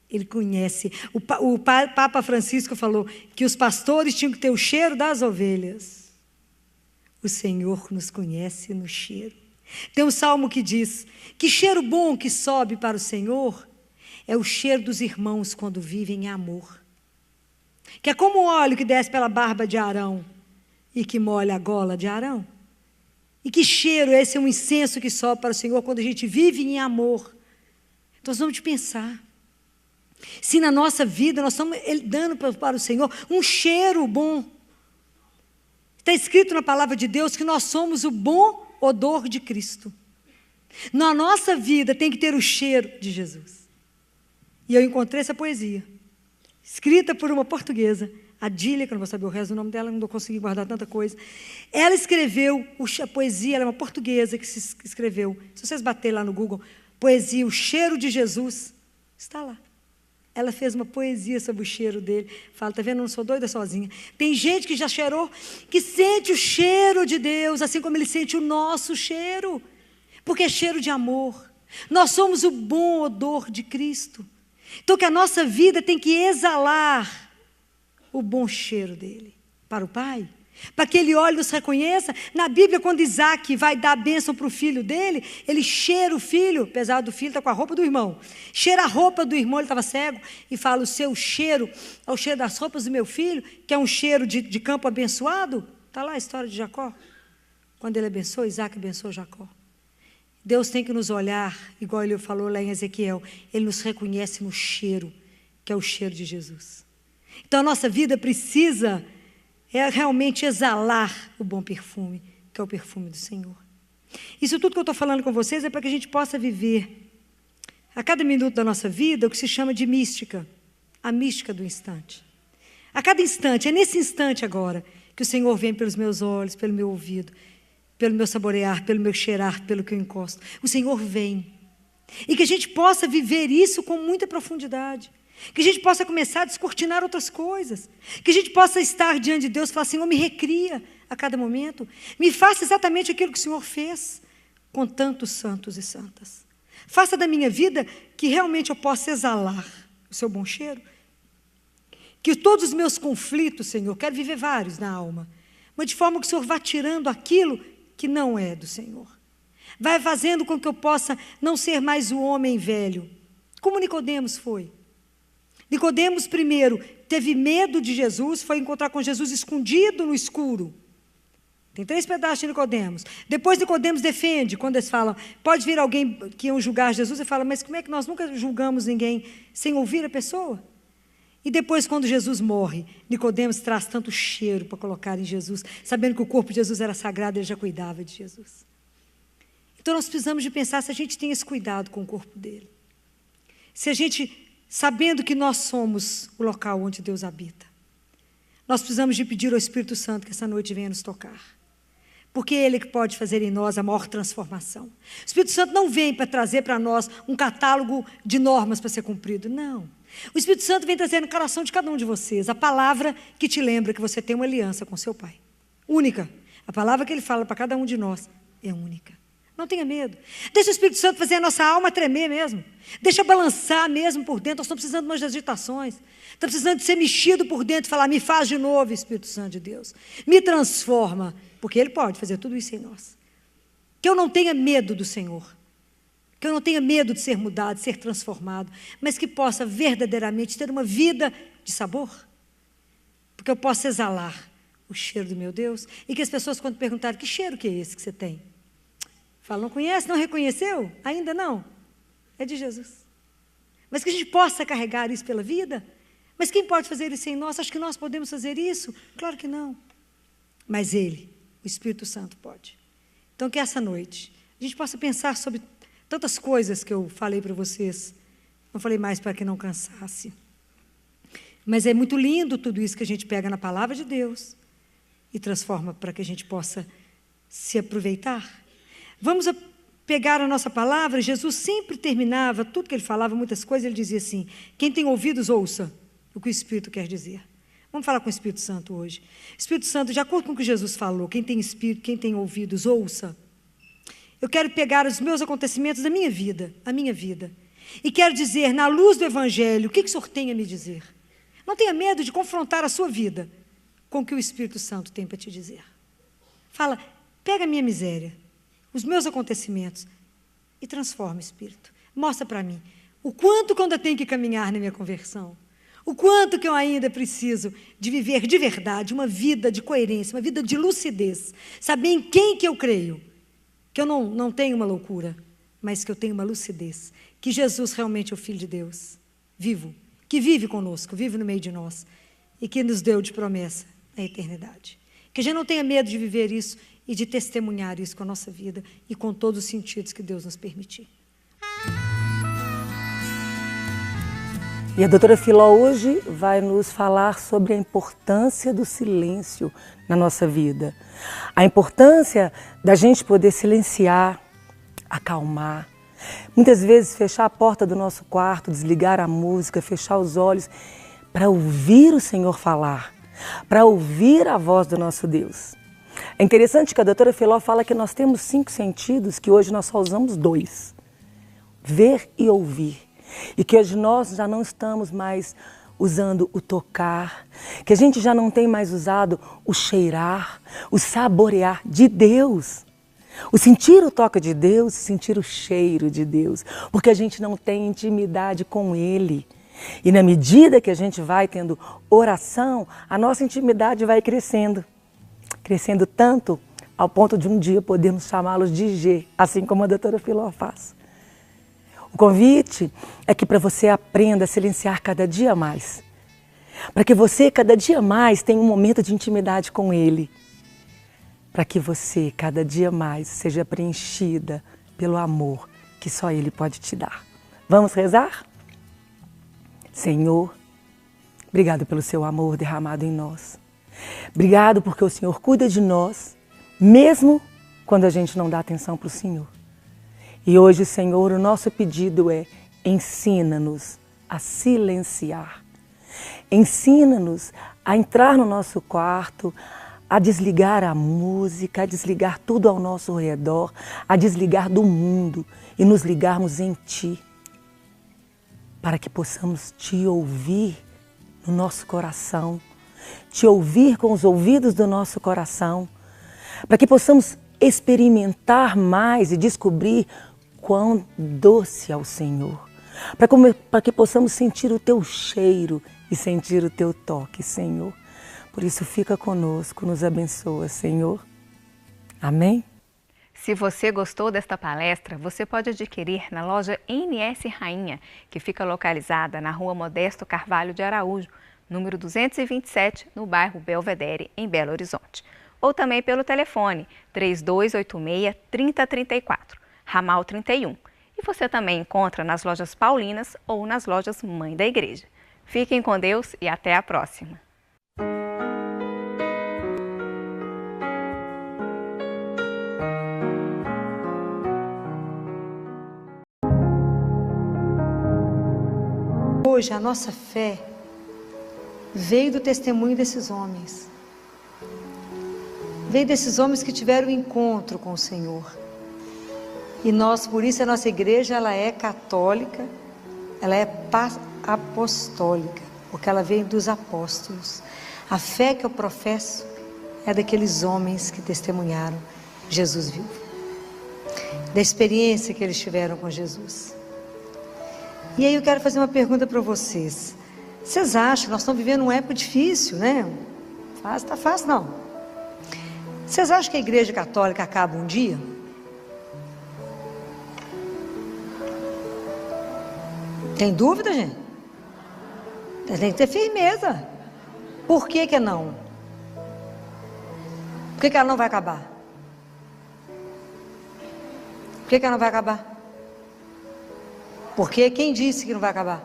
Ele conhece. O Papa Francisco falou que os pastores tinham que ter o cheiro das ovelhas. O Senhor nos conhece no cheiro. Tem um salmo que diz, que cheiro bom que sobe para o Senhor é o cheiro dos irmãos quando vivem em amor. Que é como o óleo que desce pela barba de Arão e que molha a gola de Arão. E que cheiro, esse é um incenso que sobe para o Senhor quando a gente vive em amor. Então nós vamos pensar, se na nossa vida nós estamos dando para o Senhor um cheiro bom. Está escrito na palavra de Deus que nós somos o bom odor de Cristo. Na nossa vida tem que ter o cheiro de Jesus. E eu encontrei essa poesia, escrita por uma portuguesa, Adília, que eu não vou saber o resto do nome dela, não vou conseguir guardar tanta coisa. Ela escreveu a poesia, ela é uma portuguesa que se escreveu. Se vocês baterem lá no Google, poesia, o cheiro de Jesus, está lá. Ela fez uma poesia sobre o cheiro dele. Fala, está vendo, eu não sou doida sozinha. Tem gente que já cheirou, que sente o cheiro de Deus, assim como ele sente o nosso cheiro. Porque é cheiro de amor. Nós somos o bom odor de Cristo. Então que a nossa vida tem que exalar o bom cheiro dele para o Pai. Para que ele olhe e nos reconheça. Na Bíblia, quando Isaac vai dar a bênção para o filho dele, ele cheira o filho, apesar do filho estar com a roupa do irmão, cheira a roupa do irmão, ele estava cego, e fala, o seu cheiro é o cheiro das roupas do meu filho, que é um cheiro de campo abençoado. Está lá a história de Jacó, quando ele abençoou, Isaac abençoou Jacó. Deus tem que nos olhar, igual ele falou lá em Ezequiel, ele nos reconhece no cheiro, que é o cheiro de Jesus. Então a nossa vida precisa realmente exalar o bom perfume, que é o perfume do Senhor. Isso tudo que eu estou falando com vocês é para que a gente possa viver, a cada minuto da nossa vida, o que se chama de mística, a mística do instante. A cada instante, é nesse instante agora, que o Senhor vem pelos meus olhos, pelo meu ouvido, pelo meu saborear, pelo meu cheirar, pelo que eu encosto. O Senhor vem. E que a gente possa viver isso com muita profundidade. Que a gente possa começar a descortinar outras coisas. Que a gente possa estar diante de Deus e falar, Senhor, me recria a cada momento. Me faça exatamente aquilo que o Senhor fez com tantos santos e santas. Faça da minha vida que realmente eu possa exalar o seu bom cheiro. Que todos os meus conflitos, Senhor, quero viver vários na alma, mas de forma que o Senhor vá tirando aquilo que não é do Senhor. Vai fazendo com que eu possa não ser mais o homem velho, como Nicodemos foi. Nicodemos, primeiro, teve medo de Jesus, foi encontrar com Jesus escondido no escuro. Tem 3 pedaços de Nicodemos. Depois Nicodemos defende, quando eles falam, pode vir alguém que iam julgar Jesus, e fala, mas como é que nós nunca julgamos ninguém sem ouvir a pessoa? E depois, quando Jesus morre, Nicodemos traz tanto cheiro para colocar em Jesus, sabendo que o corpo de Jesus era sagrado, ele já cuidava de Jesus. Então nós precisamos de pensar se a gente tem esse cuidado com o corpo dele. Se a gente, sabendo que nós somos o local onde Deus habita, nós precisamos de pedir ao Espírito Santo que essa noite venha nos tocar. Porque é Ele que pode fazer em nós a maior transformação. O Espírito Santo não vem para trazer para nós um catálogo de normas para ser cumprido, não. O Espírito Santo vem trazer no coração de cada um de vocês a palavra que te lembra que você tem uma aliança com seu Pai. Única. A palavra que Ele fala para cada um de nós é única. Não tenha medo. Deixa o Espírito Santo fazer a nossa alma tremer mesmo. Deixa balançar mesmo por dentro. Nós estamos precisando de umas agitações. Estamos precisando de ser mexido por dentro e falar, me faz de novo, Espírito Santo de Deus. Me transforma. Porque Ele pode fazer tudo isso em nós. Que eu não tenha medo do Senhor. Que eu não tenha medo de ser mudado, de ser transformado. Mas que possa verdadeiramente ter uma vida de sabor. Porque eu possa exalar o cheiro do meu Deus. E que as pessoas, quando perguntarem, que cheiro que é esse que você tem? Fala, não conhece, não reconheceu? Ainda não? É de Jesus. Mas que a gente possa carregar isso pela vida. Mas quem pode fazer isso em nós? Acho que nós podemos fazer isso? Claro que não. Mas Ele, o Espírito Santo, pode. Então que essa noite a gente possa pensar sobre tantas coisas que eu falei para vocês. Não falei mais para que não cansasse. Mas é muito lindo tudo isso que a gente pega na palavra de Deus e transforma para que a gente possa se aproveitar. Vamos pegar a nossa palavra. Jesus sempre terminava, tudo que Ele falava, muitas coisas, Ele dizia assim, quem tem ouvidos, ouça o que o Espírito quer dizer. Vamos falar com o Espírito Santo hoje. Espírito Santo, de acordo com o que Jesus falou, quem tem espírito, quem tem ouvidos, ouça. Eu quero pegar os meus acontecimentos da minha vida, a minha vida, e quero dizer, na luz do Evangelho, o que o Senhor tem a me dizer. Não tenha medo de confrontar a sua vida com o que o Espírito Santo tem para te dizer. Fala, pega a minha miséria, os meus acontecimentos, e transforma, Espírito. Mostra para mim o quanto que eu ainda tenho que caminhar na minha conversão, o quanto que eu ainda preciso de viver de verdade, uma vida de coerência, uma vida de lucidez, saber em quem que eu creio, que eu não tenho uma loucura, mas que eu tenho uma lucidez, que Jesus realmente é o Filho de Deus, vivo, que vive conosco, vive no meio de nós, e que nos deu de promessa a eternidade. Que a gente não tenha medo de viver isso e de testemunhar isso com a nossa vida e com todos os sentidos que Deus nos permitir. E a doutora Filó hoje vai nos falar sobre a importância do silêncio na nossa vida. A importância da gente poder silenciar, acalmar. Muitas vezes fechar a porta do nosso quarto, desligar a música, fechar os olhos para ouvir o Senhor falar, para ouvir a voz do nosso Deus. É interessante que a doutora Filó fala que nós temos 5 sentidos, que hoje nós só usamos 2. Ver e ouvir. E que hoje nós já não estamos mais usando o tocar, que a gente já não tem mais usado o cheirar, o saborear de Deus. O sentir o toque de Deus, sentir o cheiro de Deus, porque a gente não tem intimidade com Ele. E na medida que a gente vai tendo oração, a nossa intimidade vai crescendo. Crescendo tanto ao ponto de um dia podermos chamá-los de G, assim como a doutora Filó faz. O convite é que para você aprenda a silenciar cada dia mais. Para que você cada dia mais tenha um momento de intimidade com Ele. Para que você cada dia mais seja preenchida pelo amor que só Ele pode te dar. Vamos rezar? Senhor, obrigado pelo seu amor derramado em nós. Obrigado porque o Senhor cuida de nós, mesmo quando a gente não dá atenção para o Senhor. E hoje, Senhor, o nosso pedido é: ensina-nos a silenciar. Ensina-nos a entrar no nosso quarto, a desligar a música, a desligar tudo ao nosso redor, a desligar do mundo e nos ligarmos em Ti, para que possamos Te ouvir no nosso coração, Te ouvir com os ouvidos do nosso coração, para que possamos experimentar mais e descobrir quão doce é o Senhor, para que possamos sentir o Teu cheiro e sentir o Teu toque, Senhor. Por isso fica conosco, nos abençoa, Senhor. Amém? Se você gostou desta palestra, você pode adquirir na loja NS Rainha, que fica localizada na Rua Modesto Carvalho de Araújo, número 227, no bairro Belvedere, em Belo Horizonte. Ou também pelo telefone 3286-3034, ramal 31. E você também encontra nas lojas Paulinas ou nas lojas Mãe da Igreja. Fiquem com Deus e até a próxima! Hoje a nossa fé veio do testemunho desses homens. Veio desses homens que tiveram um encontro com o Senhor. E nós, por isso, a nossa igreja, ela é católica, ela é apostólica, porque ela veio dos apóstolos. A fé que eu professo é daqueles homens que testemunharam Jesus vivo, da experiência que eles tiveram com Jesus. E aí eu quero fazer uma pergunta para vocês. Vocês acham, nós estamos vivendo uma época difícil, né? Tá fácil não. Vocês acham que a igreja católica acaba um dia? Tem dúvida, gente? Tem que ter firmeza. Por que que não? Por que que ela não vai acabar? Por que que ela não vai acabar? Porque quem disse que não vai acabar?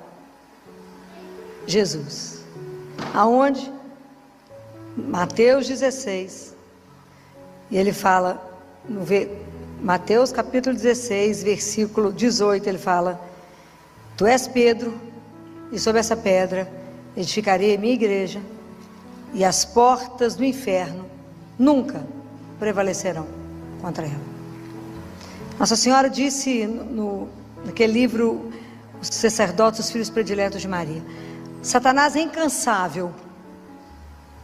Jesus. Aonde? Mateus 16. E ele fala, Mateus capítulo 16, versículo 18, ele fala: Tu és Pedro, e sobre essa pedra edificarei a minha igreja, e as portas do inferno nunca prevalecerão contra ela. Nossa Senhora disse naquele livro, Os Sacerdotes, os Filhos Prediletos de Maria: Satanás é incansável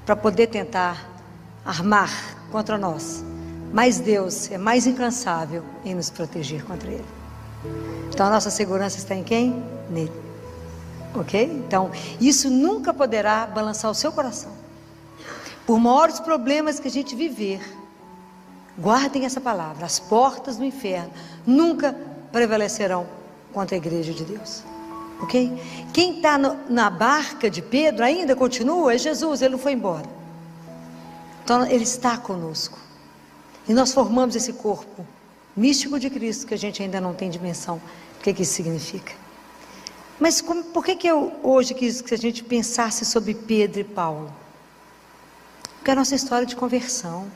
para poder tentar armar contra nós, mas Deus é mais incansável em nos proteger contra ele. Então a nossa segurança está em quem? Nele. Ok? Então isso nunca poderá balançar o seu coração. Por maiores problemas que a gente viver, guardem essa palavra: as portas do inferno nunca prevalecerão contra a igreja de Deus. Ok? Quem está na barca de Pedro ainda continua é Jesus, ele não foi embora. Então ele está conosco. E nós formamos esse corpo místico de Cristo que a gente ainda não tem dimensão do que isso significa. Mas por que eu hoje quis que a gente pensasse sobre Pedro e Paulo? Porque é a nossa história de conversão.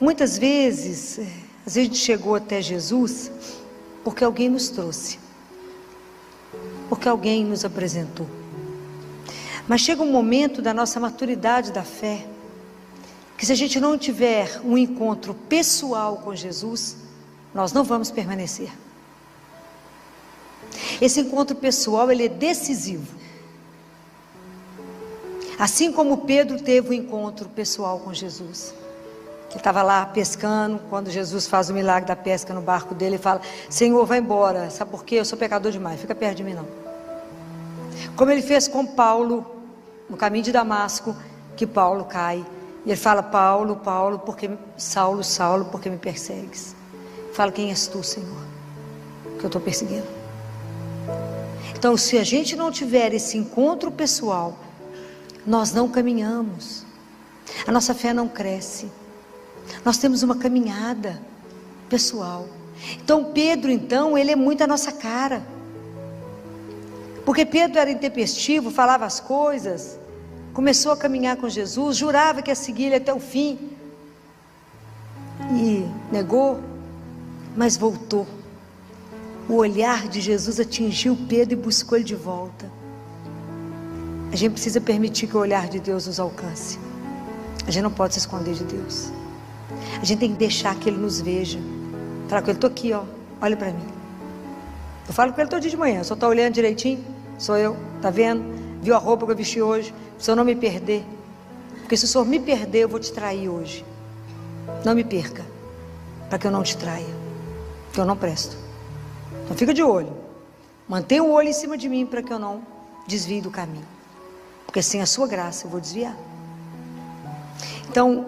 Muitas vezes, a gente chegou até Jesus porque alguém nos trouxe, porque alguém nos apresentou. Mas chega um momento da nossa maturidade da fé, que se a gente não tiver um encontro pessoal com Jesus, nós não vamos permanecer. Esse encontro pessoal, ele é decisivo. Assim como Pedro teve um encontro pessoal com Jesus, que estava lá pescando, quando Jesus faz o milagre da pesca no barco dele, ele fala: Senhor, vai embora, sabe por quê? Eu sou pecador demais, fica perto de mim não. Como ele fez com Paulo, no caminho de Damasco, que Paulo cai, e ele fala: Paulo, Paulo, Saulo, Saulo, porque me persegues? Fala: quem és tu, Senhor, que eu estou perseguindo? Então, se a gente não tiver esse encontro pessoal, nós não caminhamos, a nossa fé não cresce. Nós temos uma caminhada pessoal. Então Pedro, ele é muito a nossa cara, porque Pedro era intempestivo, falava as coisas, começou a caminhar com Jesus, jurava que ia seguir ele até o fim, e negou, mas voltou. O olhar de Jesus atingiu Pedro e buscou ele de volta. A gente precisa permitir que o olhar de Deus nos alcance. A gente não pode se esconder de Deus. A gente tem que deixar que Ele nos veja. Falar com Ele: estou aqui, ó, olha para mim. Eu falo com Ele todo dia de manhã: o senhor está olhando direitinho? Sou eu, está vendo? Viu a roupa que eu vesti hoje? O senhor não me perder, porque se o senhor me perder, eu vou te trair hoje. Não me perca, para que eu não te traia, porque eu não presto. Então fica de olho, mantenha o olho em cima de mim, para que eu não desvie do caminho, porque sem a sua graça eu vou desviar. Então,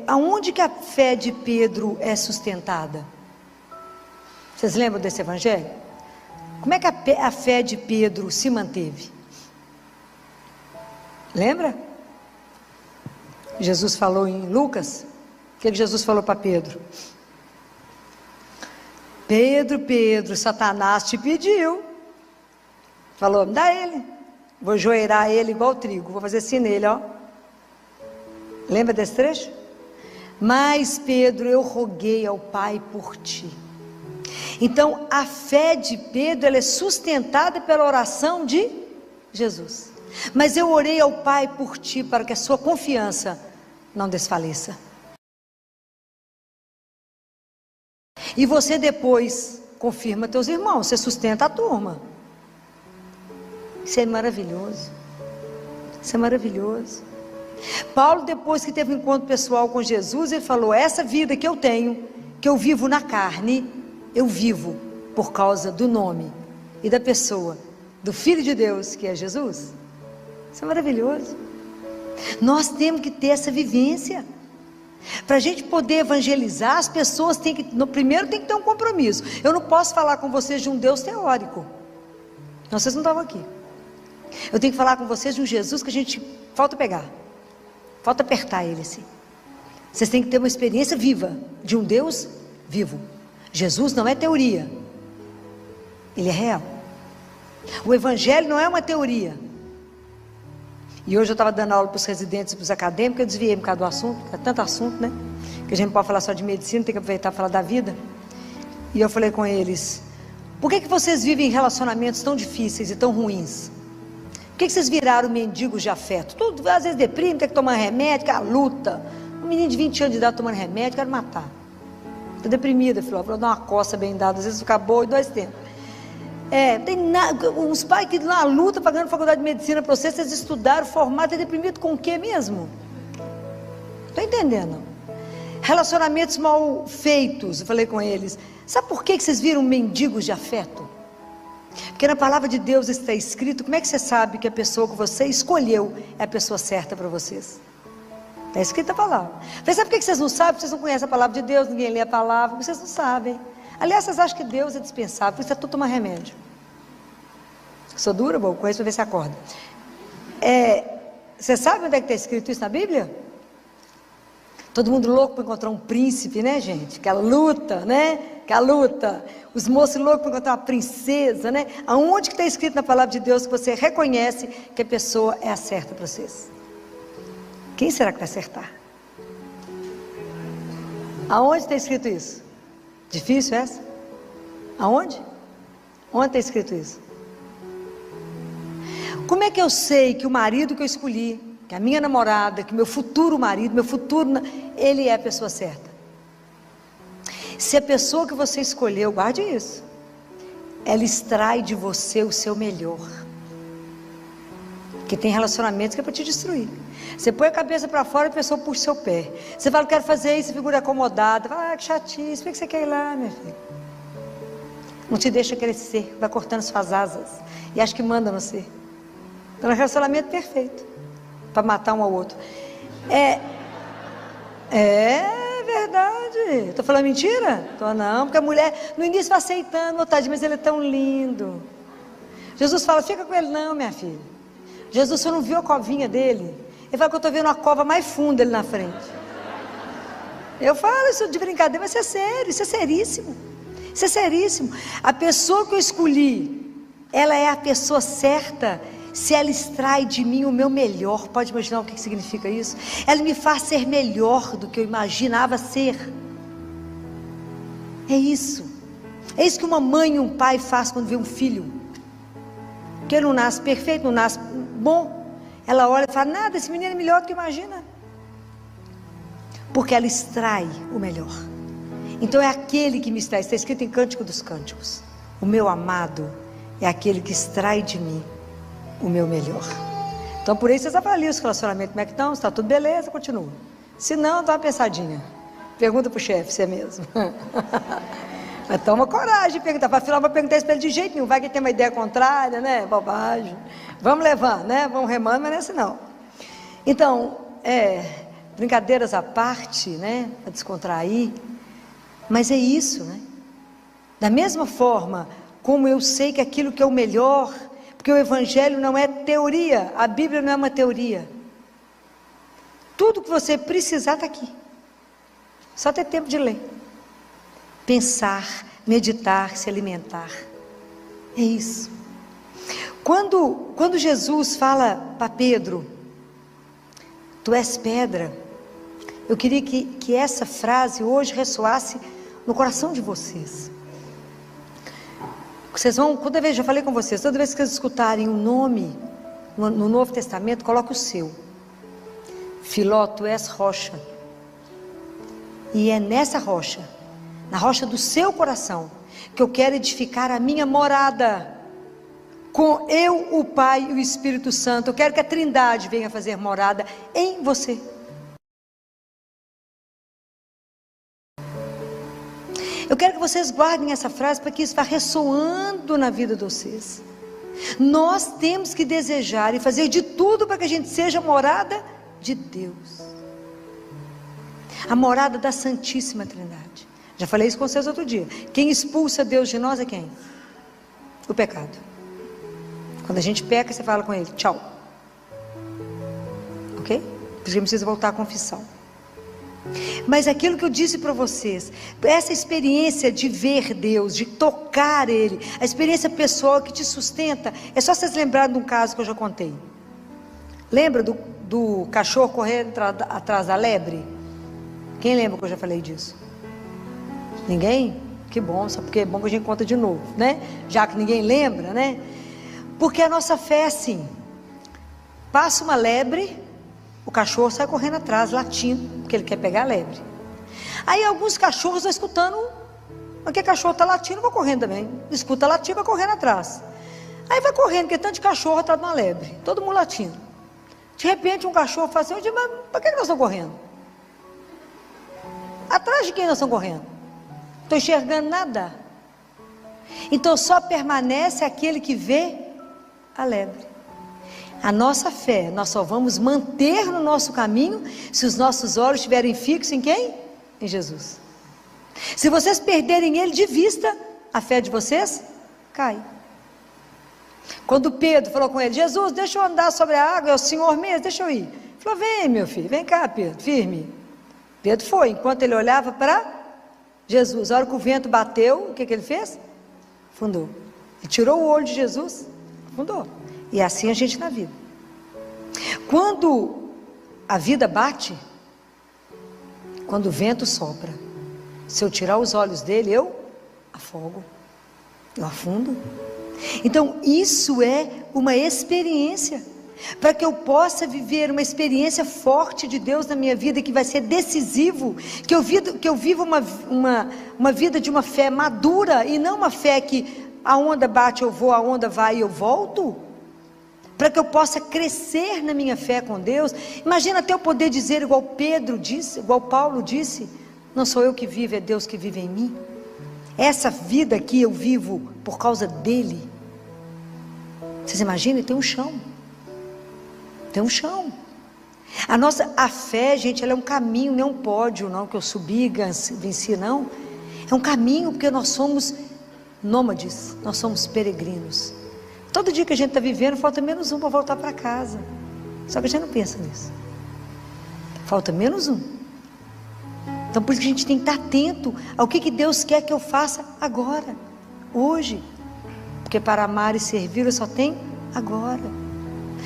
aonde que a fé de Pedro é sustentada? Vocês lembram desse evangelho? Como é que a fé de Pedro se manteve? Lembra? Jesus falou em Lucas. O que Jesus falou para Pedro? Pedro, Pedro, Satanás te pediu. Falou, dá ele. Vou joeirar ele igual trigo. Vou fazer assim nele, ó. Lembra desse trecho? Mas Pedro, eu roguei ao Pai por ti. Então a fé de Pedro, ela é sustentada pela oração de Jesus. Mas eu orei ao Pai por ti, para que a sua confiança não desfaleça. E você depois confirma teus irmãos, você sustenta a turma. Isso é maravilhoso. Isso é maravilhoso. Paulo, depois que teve um encontro pessoal com Jesus, ele falou, essa vida que eu tenho, que eu vivo na carne, eu vivo por causa do nome e da pessoa do Filho de Deus, que é Jesus. Isso é maravilhoso. Nós temos que ter essa vivência. Para a gente poder evangelizar, as pessoas têm que, primeiro tem que ter um compromisso. Eu não posso falar com vocês de um Deus teórico. Não, vocês não estavam aqui. Eu tenho que falar com vocês de um Jesus que a gente falta pegar. Falta apertar ele assim. Vocês têm que ter uma experiência viva de um Deus vivo. Jesus não é teoria. Ele é real. O Evangelho não é uma teoria. E hoje eu estava dando aula para os residentes e para os acadêmicos, eu desviei um bocado do assunto, é tanto assunto, né? Que a gente não pode falar só de medicina, tem que aproveitar para falar da vida. E eu falei com eles, por que vocês vivem relacionamentos tão difíceis e tão ruins? Por que vocês viraram mendigos de afeto? Tudo, às vezes deprime, tem que tomar remédio, que é a luta. Um menino de 20 anos de idade tomando remédio, quero matar. Estou deprimida, filho, vou dar uma coça bem dada, às vezes ficar boa em 2 tempos. Tem uns pais que lá lutam, pagando faculdade de medicina para vocês estudaram, formaram, é deprimido com o que mesmo? Estou entendendo. Relacionamentos mal feitos, eu falei com eles, sabe por que vocês viram mendigos de afeto? Porque na palavra de Deus está escrito, como é que você sabe que a pessoa que você escolheu é a pessoa certa para vocês? Está escrita a palavra. Mas sabe por que vocês não sabem? Porque vocês não conhecem a palavra de Deus, ninguém lê a palavra, vocês não sabem. Aliás, vocês acham que Deus é dispensável, por isso é tudo tomar remédio. Sou dura, bom, conheço para ver se acorda. Você sabe onde é que está escrito isso na Bíblia? Todo mundo louco para encontrar um príncipe, né, gente? Que a luta, né? Que a luta. Os moços loucos para encontrar uma princesa, né? Aonde que está escrito na palavra de Deus que você reconhece que a pessoa é a certa para vocês? Quem será que vai acertar? Aonde está escrito isso? Difícil essa? Aonde? Onde está escrito isso? Como é que eu sei que o marido que eu escolhi, que a minha namorada, que meu futuro marido, ele é a pessoa certa? Se a pessoa que você escolheu, guarde isso, ela extrai de você o seu melhor. Porque tem relacionamentos que é para te destruir. Você põe a cabeça para fora e a pessoa puxa o seu pé. Você fala, quero fazer isso, figura acomodada. Fala, que chatice, por que você quer ir lá, minha filha? Não te deixa crescer, vai cortando suas asas. E acha que manda no ser. Então é um relacionamento perfeito. Para matar um ao outro. É verdade. Estou falando mentira? Estou não, porque a mulher no início vai aceitando, tadinho, mas ele é tão lindo. Jesus fala, fica com ele não, minha filha. Jesus, você não viu a covinha dele? Ele fala que eu estou vendo uma cova mais funda ali na frente. Eu falo isso de brincadeira, mas isso é sério, isso é seríssimo. Isso é seríssimo. A pessoa que eu escolhi, ela é a pessoa certa se ela extrai de mim o meu melhor. Pode imaginar o que significa isso? Ela me faz ser melhor do que eu imaginava ser. É isso. É isso que uma mãe e um pai faz quando vê um filho. Que ele não nasce perfeito, não nasce bom. Ela olha e fala, nada, esse menino é melhor do que imagina. Porque ela extrai o melhor. Então é aquele que me extrai. Está escrito em Cântico dos Cânticos. O meu amado é aquele que extrai de mim o meu melhor. Então por isso vocês avaliam os relacionamentos. Como é que estão? Está tudo beleza? Continua. Se não, dá uma pensadinha. Pergunta para o chefe, se é mesmo. Mas toma coragem de perguntar. Afinal, vou perguntar isso para ele de jeito nenhum. Vai que tem uma ideia contrária, né? Bobagem. Vamos levando, né? Vamos remando, mas não é assim não. Então, brincadeiras à parte, né? Para descontrair. Mas é isso, né? Da mesma forma como eu sei que aquilo que é o melhor, porque o Evangelho não é teoria, a Bíblia não é uma teoria. Tudo que você precisar está aqui. Só ter tempo de ler. Pensar, meditar, se alimentar. É isso. Quando Jesus fala para Pedro, tu és pedra, eu queria que essa frase hoje ressoasse no coração de vocês. Vocês vão, toda vez, já falei com vocês, toda vez que vocês escutarem um nome no Novo Testamento, coloca o seu. Filó, tu és rocha. E é nessa rocha, na rocha do seu coração, que eu quero edificar a minha morada. Com eu, o Pai e o Espírito Santo. Eu quero que a Trindade venha fazer morada em você. Eu quero que vocês guardem essa frase para que isso vá ressoando na vida de vocês. Nós temos que desejar e fazer de tudo para que a gente seja morada de Deus. A morada da Santíssima Trindade. Já falei isso com vocês outro dia. Quem expulsa Deus de nós é quem? O pecado. Quando a gente peca, você fala com ele, tchau. Ok? Porque precisa voltar à confissão. Mas aquilo que eu disse para vocês, essa experiência de ver Deus, de tocar Ele, a experiência pessoal que te sustenta, é só vocês lembrarem de um caso que eu já contei. Lembra do cachorro correndo atrás da lebre? Quem lembra que eu já falei disso? Ninguém? Que bom, só porque é bom que a gente conta de novo, né? Já que ninguém lembra, né? Porque a nossa fé é assim, passa uma lebre, o cachorro sai correndo atrás, latindo, porque ele quer pegar a lebre. Aí alguns cachorros estão escutando, porque cachorro está latindo, vai correndo também. Escuta latir, vai correndo atrás. Aí vai correndo, porque tanto de cachorro atrás de uma lebre, todo mundo latindo. De repente um cachorro fala assim, mas para que nós estamos correndo? Atrás de quem nós estamos correndo? Não estou enxergando nada. Então só permanece aquele que vê a lebre. A nossa fé, nós só vamos manter no nosso caminho se os nossos olhos estiverem fixos em quem? Em Jesus. Se vocês perderem Ele de vista, a fé de vocês cai. Quando Pedro falou com ele, Jesus, deixa eu andar sobre a água, é o Senhor mesmo, deixa eu ir. Ele falou, vem meu filho, vem cá Pedro, firme. Pedro foi, enquanto ele olhava para Jesus. A hora que o vento bateu, o que ele fez? Afundou. Ele tirou o olho de Jesus, afundou. E é assim a gente na vida. Quando a vida bate, quando o vento sopra, se eu tirar os olhos dele, eu afogo, eu afundo. Então isso é uma experiência, para que eu possa viver uma experiência forte de Deus na minha vida, que vai ser decisivo, que eu viva uma vida de uma fé madura, e não uma fé que a onda bate eu vou, a onda vai e eu volto, para que eu possa crescer na minha fé com Deus. Imagina até eu poder dizer igual Pedro disse, igual Paulo disse, não sou eu que vivo, é Deus que vive em mim. Essa vida aqui eu vivo por causa dele. Vocês imaginam? Tem um chão. Tem um chão. A fé, gente, ela é um caminho, não é um pódio, não, que eu subi, venci, não. É um caminho, porque nós somos nômades, nós somos peregrinos. Todo dia que a gente está vivendo, falta menos um para voltar para casa. Só que a gente não pensa nisso. Falta menos um. Então por isso que a gente tem que estar atento ao que Deus quer que eu faça agora, hoje. Porque para amar e servir eu só tenho agora.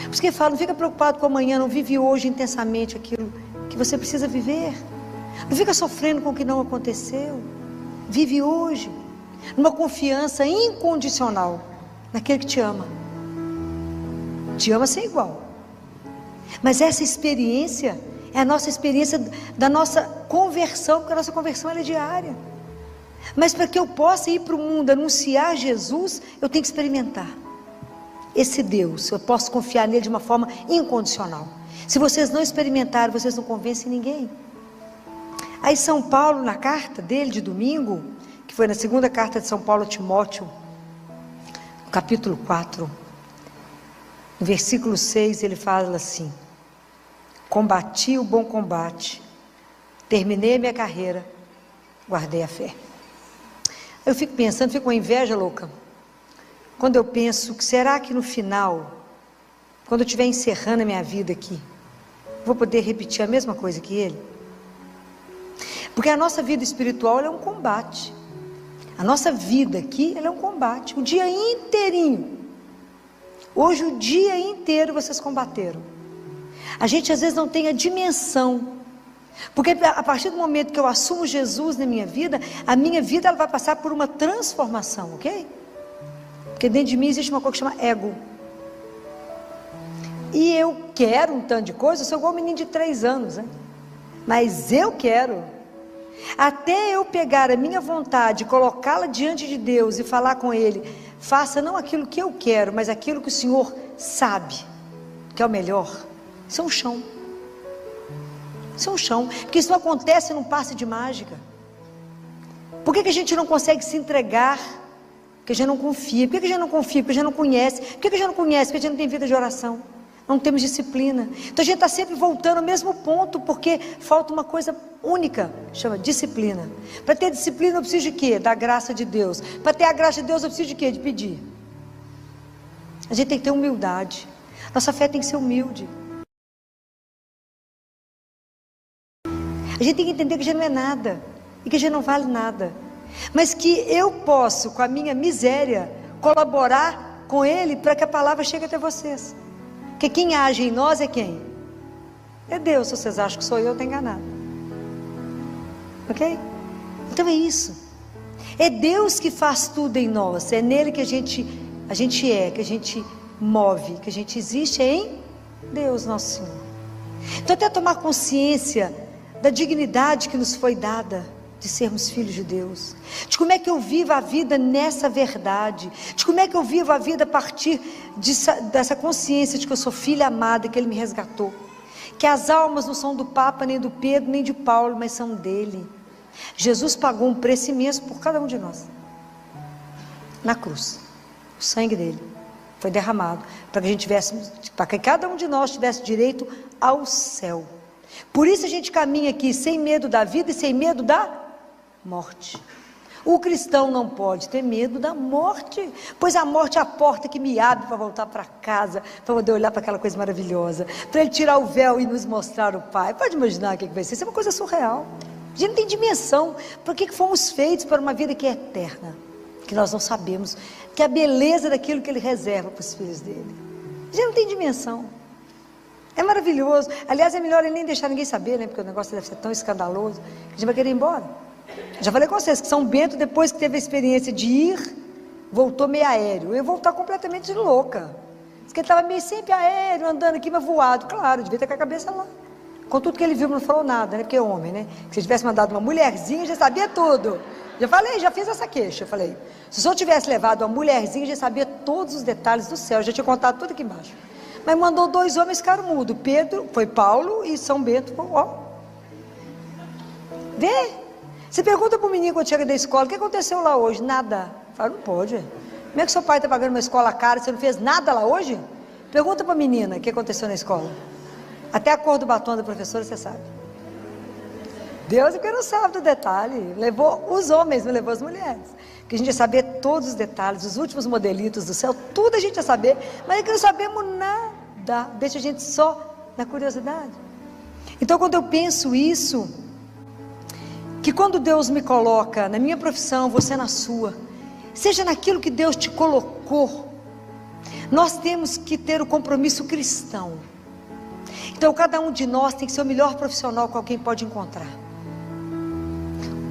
Por isso que ele fala, não fica preocupado com amanhã, não vive hoje intensamente aquilo que você precisa viver. Não fica sofrendo com o que não aconteceu. Vive hoje, numa confiança incondicional naquele que te ama. Te ama sem igual. Mas essa experiência é a nossa experiência da nossa conversão, porque a nossa conversão ela é diária. Mas para que eu possa ir para o mundo anunciar Jesus, eu tenho que experimentar esse Deus. Eu posso confiar nele de uma forma incondicional. Se vocês não experimentarem, vocês não convencem ninguém. Aí São Paulo, na carta dele de domingo, que foi na segunda carta de São Paulo a Timóteo, no capítulo 4, no versículo 6, ele fala assim: combati o bom combate, terminei a minha carreira, guardei a fé. Eu fico pensando, fico com inveja louca, quando eu penso que será que no final, quando eu estiver encerrando a minha vida aqui, vou poder repetir a mesma coisa que ele? Porque a nossa vida espiritual ela é um combate. A nossa vida aqui ela é um combate. O dia inteirinho. Hoje o dia inteiro vocês combateram. A gente às vezes não tem a dimensão. Porque a partir do momento que eu assumo Jesus na minha vida, a minha vida ela vai passar por uma transformação, ok? Porque dentro de mim existe uma coisa que chama ego. E eu quero um tanto de coisa, eu sou igual um menino de 3 anos, né? Mas eu quero. Até eu pegar a minha vontade, colocá-la diante de Deus e falar com Ele, faça não aquilo que eu quero, mas aquilo que o Senhor sabe, que é o melhor. Isso é um chão. Isso é um chão, porque isso não acontece num passe de mágica. Por que a gente não consegue se entregar? Porque a gente não confia. Por que a gente não confia? Porque a gente não conhece. Por que a gente não conhece? Porque a gente não tem vida de oração. Não temos disciplina. Então a gente está sempre voltando ao mesmo ponto, porque falta uma coisa única, chama disciplina. Para ter disciplina eu preciso de quê? Da graça de Deus. Para ter a graça de Deus eu preciso de quê? De pedir. A gente tem que ter humildade. Nossa fé tem que ser humilde. A gente tem que entender que a gente não é nada, e que a gente não vale nada, mas que eu posso, com a minha miséria, colaborar com Ele, para que a palavra chegue até vocês. Porque quem age em nós é quem? É Deus. Se vocês acham que sou eu, estou enganado. Ok? Então é isso. É Deus que faz tudo em nós. É nele que a gente é, que a gente move, que a gente existe, é em Deus nosso Senhor. Então até tomar consciência da dignidade que nos foi dada de sermos filhos de Deus, de como é que eu vivo a vida nessa verdade, de como é que eu vivo a vida a partir dessa consciência de que eu sou filha amada, que Ele me resgatou, que as almas não são do Papa, nem do Pedro, nem de Paulo, mas são dele. Jesus pagou um preço imenso por cada um de nós, na cruz. O sangue dele foi derramado para que cada um de nós tivesse direito ao céu. Por isso a gente caminha aqui sem medo da vida e sem medo da morte. O cristão não pode ter medo da morte, pois a morte é a porta que me abre para voltar para casa, para poder olhar para aquela coisa maravilhosa, para Ele tirar o véu e nos mostrar o Pai. Pode imaginar o que vai ser? Isso é uma coisa surreal. A gente não tem dimensão. Por que fomos feitos para uma vida que é eterna, que nós não sabemos, que é a beleza daquilo que Ele reserva para os filhos dele. A gente não tem dimensão. É maravilhoso. Aliás, é melhor ele nem deixar ninguém saber, né? Porque o negócio deve ser tão escandaloso que a gente vai querer ir embora. Já falei com vocês que São Bento, depois que teve a experiência de ir, voltou meio aéreo. Eu ia voltar completamente louca. Diz que ele estava meio sempre aéreo, andando aqui, mas voado. Claro, devia ter com a cabeça lá. Com tudo que ele viu, não falou nada, né? Porque é homem, né? Se tivesse mandado uma mulherzinha, já sabia tudo. Já falei, já fiz essa queixa. Eu falei, se o senhor tivesse levado uma mulherzinha, já sabia todos os detalhes do céu. Já tinha contado tudo aqui embaixo. Mas mandou 2 homens, ficaram mudos. Pedro, foi Paulo, e São Bento, ó. Vê. Você pergunta para o menino quando chega da escola, o que aconteceu lá hoje? Nada. Fala, não pode. Como é que seu pai está pagando uma escola cara, você não fez nada lá hoje? Pergunta para a menina o que aconteceu na escola. Até a cor do batom da professora você sabe. Deus é que não sabe do detalhe. Levou os homens, não levou as mulheres. Que a gente ia saber todos os detalhes, os últimos modelitos do céu, tudo a gente ia saber, mas é que não sabemos nada. Deixa a gente só na curiosidade. Então quando eu penso isso, que quando Deus me coloca na minha profissão, você na sua, seja naquilo que Deus te colocou, nós temos que ter o compromisso cristão. Então cada um de nós tem que ser o melhor profissional que alguém pode encontrar.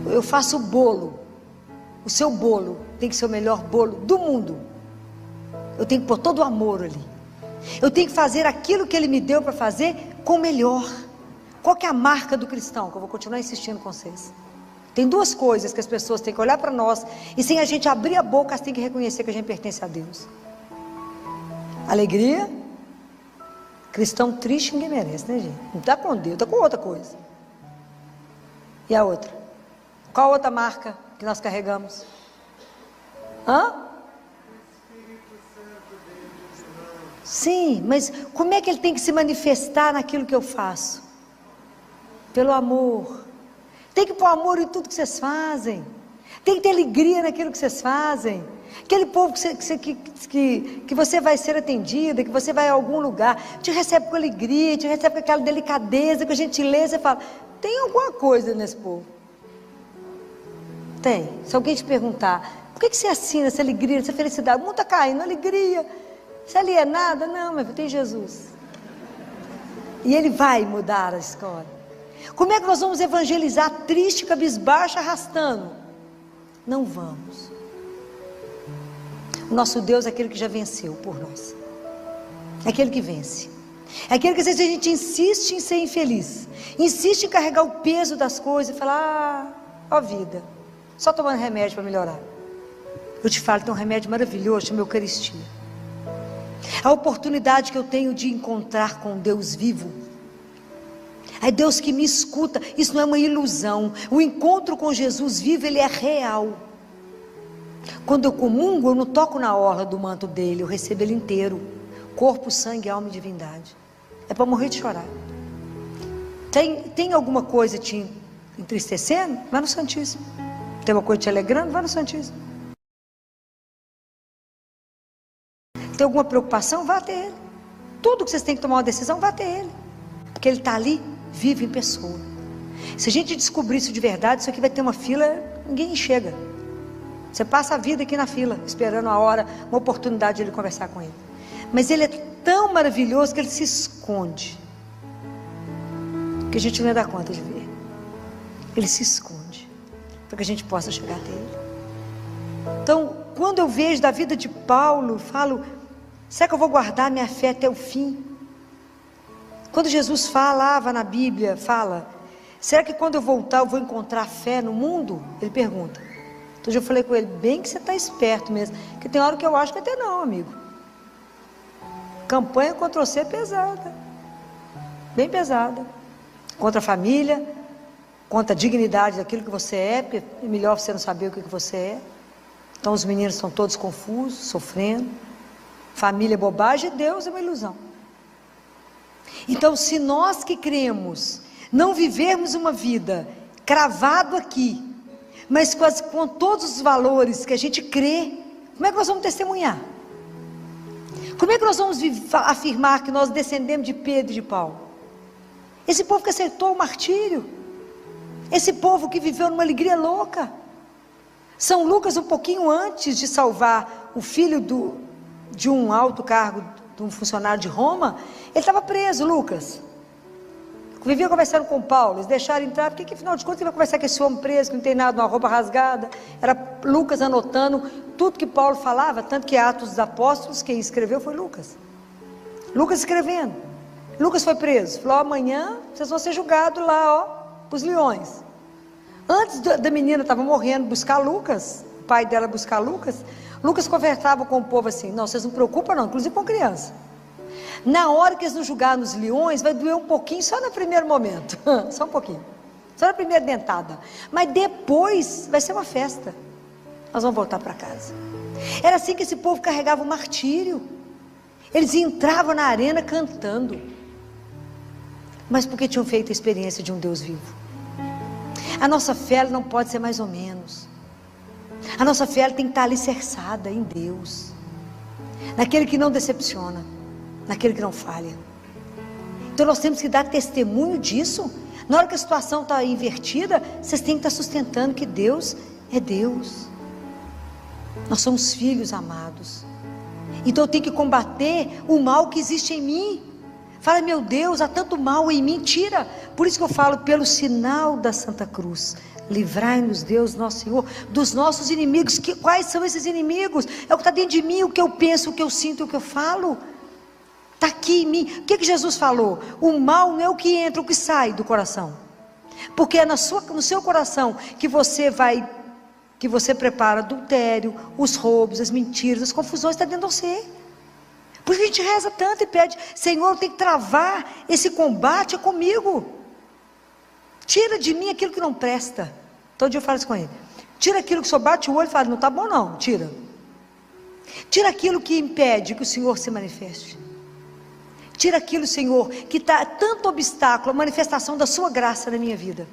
Eu faço o bolo, o seu bolo tem que ser o melhor bolo do mundo. Eu tenho que pôr todo o amor ali. Eu tenho que fazer aquilo que Ele me deu para fazer com o melhor. Qual que é a marca do cristão? Que eu vou continuar insistindo com vocês. Tem 2 coisas que as pessoas têm que olhar para nós, e sem a gente abrir a boca, elas têm que reconhecer que a gente pertence a Deus. Alegria. Cristão triste ninguém merece, né, gente? Não está com Deus, está com outra coisa. E a outra? Qual outra marca? que nós carregamos? Hã? Sim, mas como é que ele tem que se manifestar naquilo que eu faço? Pelo amor. Tem que pôr amor em tudo que vocês fazem. Tem que ter alegria naquilo que vocês fazem. Aquele povo que você vai ser atendida, que você vai a algum lugar, te recebe com alegria, te recebe com aquela delicadeza, com gentileza, e fala, tem alguma coisa nesse povo? Tem. Se alguém te perguntar, por que você assina essa alegria, essa felicidade? O mundo está caindo, alegria. Você é alienada? Não, meu filho, tem Jesus. E Ele vai mudar a história. Como é que nós vamos evangelizar triste, cabisbaixo, arrastando? Não vamos. O nosso Deus é aquele que já venceu por nós. É aquele que vence. É aquele que às vezes a gente insiste em ser infeliz, insiste em carregar o peso das coisas e falar, ó vida, só tomando remédio para melhorar. Eu te falo, tem um remédio maravilhoso, chama Eucaristia. A oportunidade que eu tenho de encontrar com Deus vivo. É Deus que me escuta. Isso não é uma ilusão. O encontro com Jesus vivo, ele é real. Quando eu comungo, eu não toco na orla do manto dele, eu recebo ele inteiro. Corpo, sangue, alma e divindade. É para morrer de chorar. Tem alguma coisa te entristecendo? Vai no Santíssimo. Tem uma coisa te alegrando? Vai no Santíssimo. Tem alguma preocupação? Vá até Ele. Tudo que vocês têm que tomar uma decisão, vá até Ele. Porque Ele está ali, vive em pessoa. Se a gente descobrir isso de verdade, isso aqui vai ter uma fila, ninguém chega. Você passa a vida aqui na fila, esperando a hora, uma oportunidade de Ele conversar com Ele. Mas Ele é tão maravilhoso que Ele se esconde, que a gente não ia dar conta de ver. Ele se esconde, para que a gente possa chegar até Ele. Então, quando eu vejo da vida de Paulo, eu falo, será que eu vou guardar minha fé até o fim? Quando Jesus falava na Bíblia, fala, será que quando eu voltar eu vou encontrar fé no mundo? Ele pergunta. Então eu falei com ele, bem que você está esperto mesmo, porque tem hora que eu acho que até não, amigo. Campanha contra você é pesada, bem pesada, contra a família, contra a dignidade daquilo que você é, porque é melhor você não saber o que você é. Então os meninos estão todos confusos, sofrendo, família é bobagem, Deus é uma ilusão. Então se nós que cremos, não vivermos uma vida cravado aqui, mas com todos os valores que a gente crê, como é que nós vamos testemunhar? Como é que nós vamos afirmar que nós descendemos de Pedro e de Paulo? Esse povo que aceitou o martírio, esse povo que viveu numa alegria louca. São Lucas, um pouquinho antes de salvar o filho de um alto cargo, de um funcionário de Roma, ele estava preso, Lucas. Vivia conversando com Paulo, eles deixaram entrar, porque afinal de contas ele vai conversar com esse homem preso, que não tem nada, uma roupa rasgada. Era Lucas anotando tudo que Paulo falava, tanto que Atos dos Apóstolos, quem escreveu foi Lucas. Lucas escrevendo. Lucas foi preso, falou, amanhã vocês vão ser julgados lá, ó, para os leões. Antes da menina estava morrendo, buscar Lucas, o pai dela buscar Lucas, Lucas conversava com o povo assim, não, vocês não se preocupam não, inclusive com criança. Na hora que eles nos julgarem nos leões, vai doer um pouquinho, só no primeiro momento, só um pouquinho, só na primeira dentada, mas depois vai ser uma festa, nós vamos voltar para casa. Era assim que esse povo carregava o martírio, eles entravam na arena cantando, mas porque tinham feito a experiência de um Deus vivo. A nossa fé não pode ser mais ou menos, a nossa fé tem que estar alicerçada em Deus, naquele que não decepciona, naquele que não falha. Então nós temos que dar testemunho disso. Na hora que a situação está invertida, vocês têm que estar sustentando que Deus é Deus. Nós somos filhos amados. Então eu tenho que combater o mal que existe em mim. Fala, meu Deus, há tanto mal em mim, tira. Por isso que eu falo, pelo sinal da Santa Cruz, livrai-nos, Deus, nosso Senhor, dos nossos inimigos. Quais são esses inimigos? É o que está dentro de mim, o que eu penso, o que eu sinto, o que eu falo. Está aqui em mim. O que Jesus falou? O mal não é o que entra, o que sai do coração. Porque é no seu coração que você prepara adultério, os roubos, as mentiras, as confusões, está dentro de você. Por isso a gente reza tanto e pede, Senhor, tem que travar esse combate comigo. Tira de mim aquilo que não presta. Todo dia eu falo isso com ele. Tira aquilo que o Senhor bate o olho e fala, não está bom não, tira. Tira aquilo que impede que o Senhor se manifeste. Tira aquilo, Senhor, que está tanto obstáculo à manifestação da sua graça na minha vida.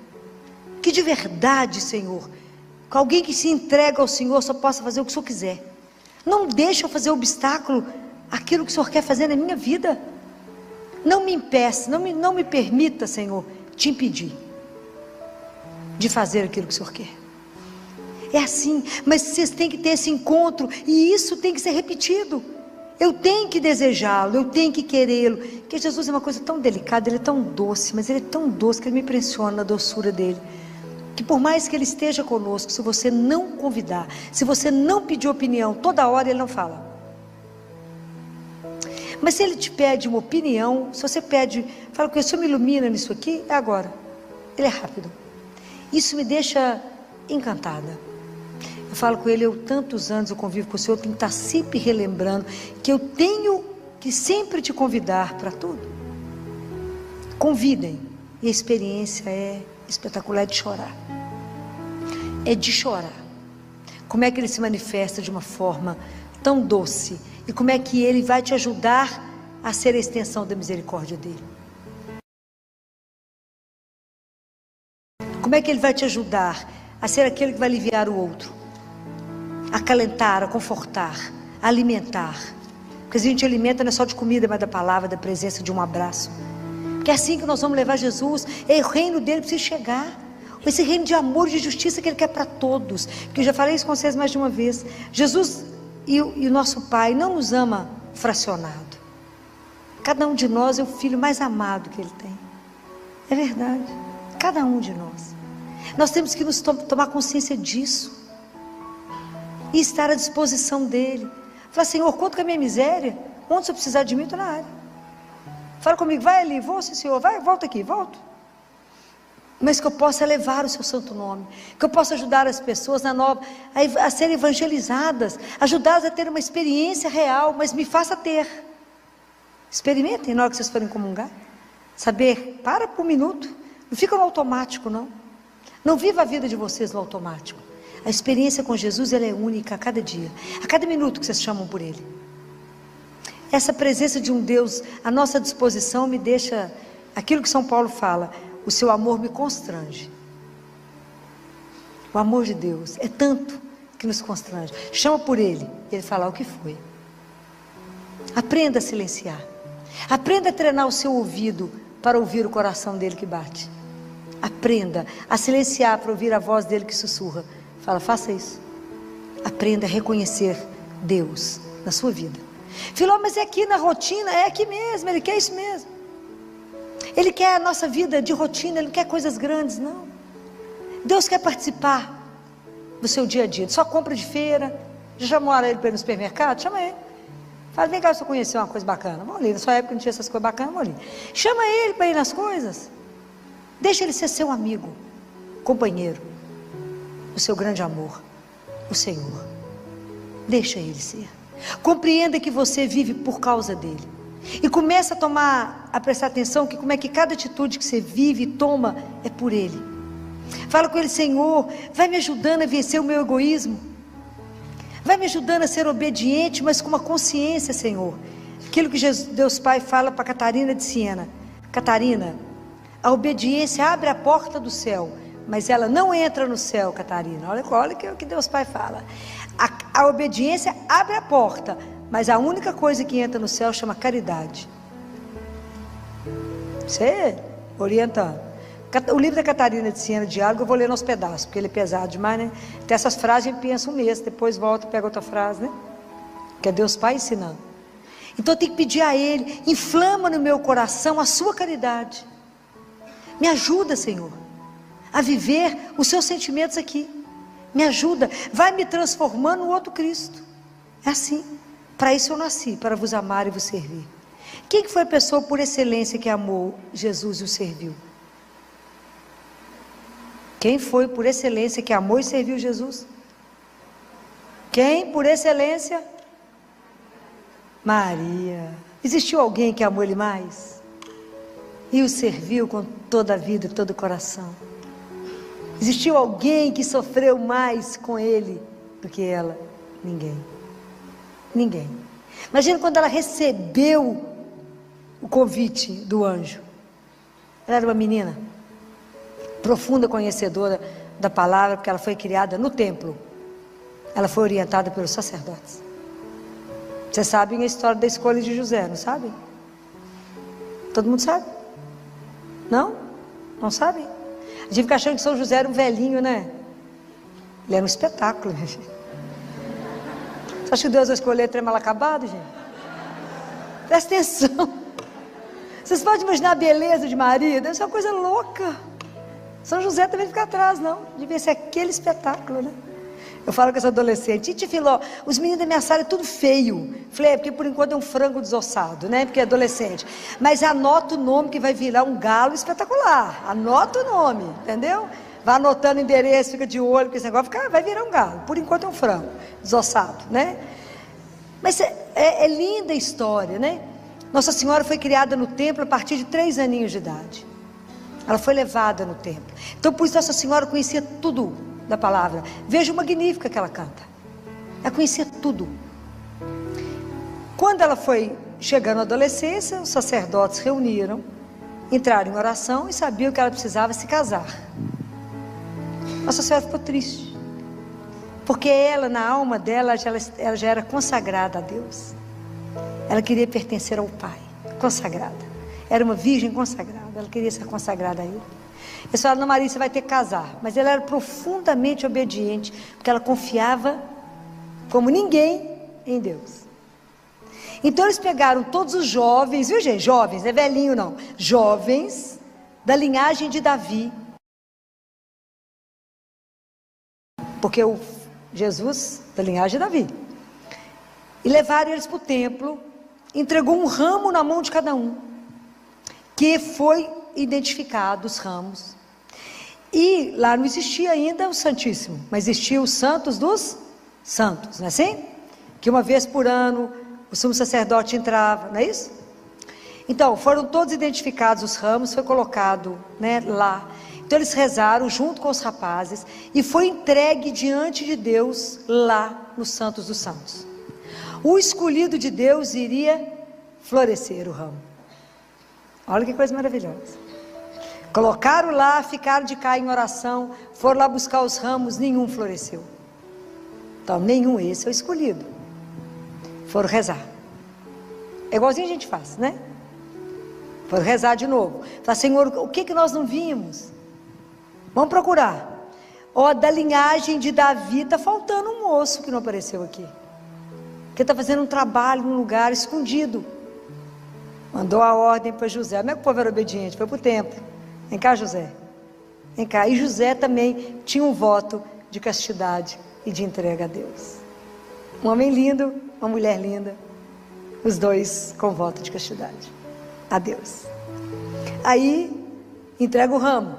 Que de verdade, Senhor, que alguém que se entrega ao Senhor só possa fazer o que o Senhor quiser. Não deixe eu fazer obstáculo àquilo que o Senhor quer fazer na minha vida. Não me impeça, não me permita, Senhor, te impedir de fazer aquilo que o Senhor quer. É assim, mas vocês têm que ter esse encontro, e isso tem que ser repetido. Eu tenho que desejá-lo, eu tenho que querê-lo, porque Jesus é uma coisa tão delicada, ele é tão doce, mas ele é tão doce que ele me impressiona na doçura dele, que por mais que ele esteja conosco, se você não convidar, se você não pedir opinião, toda hora ele não fala. Mas se ele te pede uma opinião, se você pede, fala com ele, o Senhor me ilumina nisso aqui, é agora. Ele é rápido. Isso me deixa encantada. Eu falo com ele, eu tantos anos eu convivo com o Senhor, eu tenho que estar sempre relembrando que eu tenho que sempre te convidar para tudo. Convidem. E a experiência é espetacular, é de chorar. É de chorar. Como é que ele se manifesta de uma forma tão doce, e como é que ele vai te ajudar a ser a extensão da misericórdia dele. Como é que ele vai te ajudar a ser aquele que vai aliviar o outro, a acalentar, a confortar, a alimentar. Porque a gente alimenta não é só de comida, mas da palavra, da presença, de um abraço. Porque é assim que nós vamos levar Jesus. É o reino dele precisa chegar. Esse reino de amor e de justiça que ele quer para todos. Porque eu já falei isso com vocês mais de uma vez. Jesus e o nosso Pai não nos ama fracionado. Cada um de nós é o filho mais amado que ele tem. É verdade. Cada um de nós. Nós temos que nos tomar consciência disso. E estar à disposição dele. Falar, Senhor, conta com a minha miséria. Onde você precisar de mim, eu estou na área. Fala comigo, vai ali, vou, sim, Senhor, vai, volta aqui, volto. Mas que eu possa elevar o seu santo nome, que eu possa ajudar as pessoas a serem evangelizadas, ajudá-las a ter uma experiência real, mas me faça ter. Experimentem na hora que vocês forem comungar, saber, para por um minuto, não fica no automático não, não viva a vida de vocês no automático. A experiência com Jesus, ela é única a cada dia, a cada minuto que vocês chamam por Ele. Essa presença de um Deus à nossa disposição me deixa, aquilo que São Paulo fala, o seu amor me constrange. O amor de Deus é tanto que nos constrange. Chama por Ele, Ele fala o que foi. Aprenda a silenciar. Aprenda a treinar o seu ouvido para ouvir o coração dele que bate. Aprenda a silenciar para ouvir a voz dele que sussurra. Fala, faça isso. Aprenda a reconhecer Deus na sua vida. Filó, mas é aqui na rotina, é aqui mesmo, Ele quer isso mesmo. Ele quer a nossa vida de rotina, Ele não quer coisas grandes, não. Deus quer participar do seu dia a dia, de sua compra de feira. Já chamou Ele para ir no supermercado? Chama Ele. Fala, vem cá, se eu conhecer uma coisa bacana. Vamos ali, na sua época não tinha essas coisas bacanas, vamos ali. Chama Ele para ir nas coisas. Deixa Ele ser seu amigo, companheiro, o seu grande amor, o Senhor. Deixa Ele ser. Compreenda que você vive por causa dele. E começa a prestar atenção que como é que cada atitude que você vive e toma é por Ele. Fala com Ele, Senhor, vai me ajudando a vencer o meu egoísmo. Vai me ajudando a ser obediente, mas com uma consciência, Senhor. Aquilo que Deus Pai fala para Catarina de Siena. Catarina, a obediência abre a porta do céu, mas ela não entra no céu, Catarina. Olha o que Deus Pai fala. A obediência abre a porta, mas a única coisa que entra no céu chama caridade. Você orientando. O livro da Catarina de Siena, Diálogo, eu vou ler nos pedaços, porque ele é pesado demais, né? Tem essas frases, a gente pensa um mês, depois volta e pega outra frase, né? Que é Deus Pai ensinando. Então eu tenho que pedir a Ele, inflama no meu coração a sua caridade. Me ajuda, Senhor, a viver os seus sentimentos aqui. Me ajuda, vai me transformando no outro Cristo. É assim. Para isso eu nasci, para vos amar e vos servir. Quem que foi a pessoa por excelência que amou Jesus e o serviu? Quem foi por excelência que amou e serviu Jesus? Quem por excelência? Maria. Existiu alguém que amou Ele mais? E o serviu com toda a vida e todo o coração? Existiu alguém que sofreu mais com ele do que ela? Ninguém. Ninguém. Imagina quando ela recebeu o convite do anjo. Ela era uma menina, profunda conhecedora da palavra, porque ela foi criada no templo. Ela foi orientada pelos sacerdotes. Vocês sabem a história da escolha de José, não sabem? Todo mundo sabe? Não? Não sabem? A gente fica achando que São José era um velhinho, né? Ele era um espetáculo, gente. Você acha que Deus vai escolher trem mal acabado, gente? Presta atenção. Vocês podem imaginar a beleza de Maria? Deve ser uma coisa louca. São José também fica atrás, não. Devia ser aquele espetáculo, né? Eu falo com essa adolescente, Titi Filó, os meninos da minha sala é tudo feio. Falei, porque por enquanto é um frango desossado, né? Porque é adolescente. Mas anota o nome que vai virar um galo espetacular. Anota o nome, entendeu? Vai anotando o endereço, fica de olho, porque esse negócio vai virar um galo. Por enquanto é um frango desossado, né? Mas é linda a história, né? Nossa Senhora foi criada no templo a partir de 3 aninhos de idade. Ela foi levada no templo. Então por isso Nossa Senhora conhecia tudo da palavra. Veja o Magnífica que ela canta. Ela conhecia tudo. Quando ela foi chegando à adolescência, os sacerdotes reuniram, entraram em oração e sabiam que ela precisava se casar. Nossa Senhora ficou triste, porque ela, na alma dela, ela já era consagrada a Deus. Ela queria pertencer ao Pai, consagrada. Era uma virgem consagrada, ela queria ser consagrada a Ele. Eles falaram, não, Maria, você vai ter que casar. Mas ela era profundamente obediente, porque ela confiava como ninguém em Deus. Então eles pegaram todos os jovens, viu gente? Jovens, não é velhinho não. Jovens da linhagem de Davi. Porque o Jesus, da linhagem de Davi. E levaram eles para o templo, entregou um ramo na mão de cada um, que foi identificado os ramos. E lá não existia ainda o Santíssimo, mas existia os Santos dos Santos, não é assim? Que uma vez por ano o sumo sacerdote entrava, não é isso? Então foram todos identificados os ramos, foi colocado, né, lá. Então eles rezaram junto com os rapazes e foi entregue diante de Deus lá nos Santos dos Santos. O escolhido de Deus iria florescer o ramo. Olha que coisa maravilhosa. Colocaram lá, ficaram de cá em oração, foram lá buscar os ramos, nenhum floresceu. Então, nenhum, esse é o escolhido. Foram rezar. É igualzinho a gente faz, né? Foram rezar de novo. Falaram, Senhor, o que nós não vimos? Vamos procurar. Ó, da linhagem de Davi, está faltando um moço que não apareceu aqui. Que está fazendo um trabalho num lugar escondido. Mandou a ordem para José. Como é que o povo era obediente? Foi para o templo. Vem cá, José. Vem cá. E José também tinha um voto de castidade e de entrega a Deus. Um homem lindo, uma mulher linda. Os dois com voto de castidade a Deus. Aí, entrega o ramo.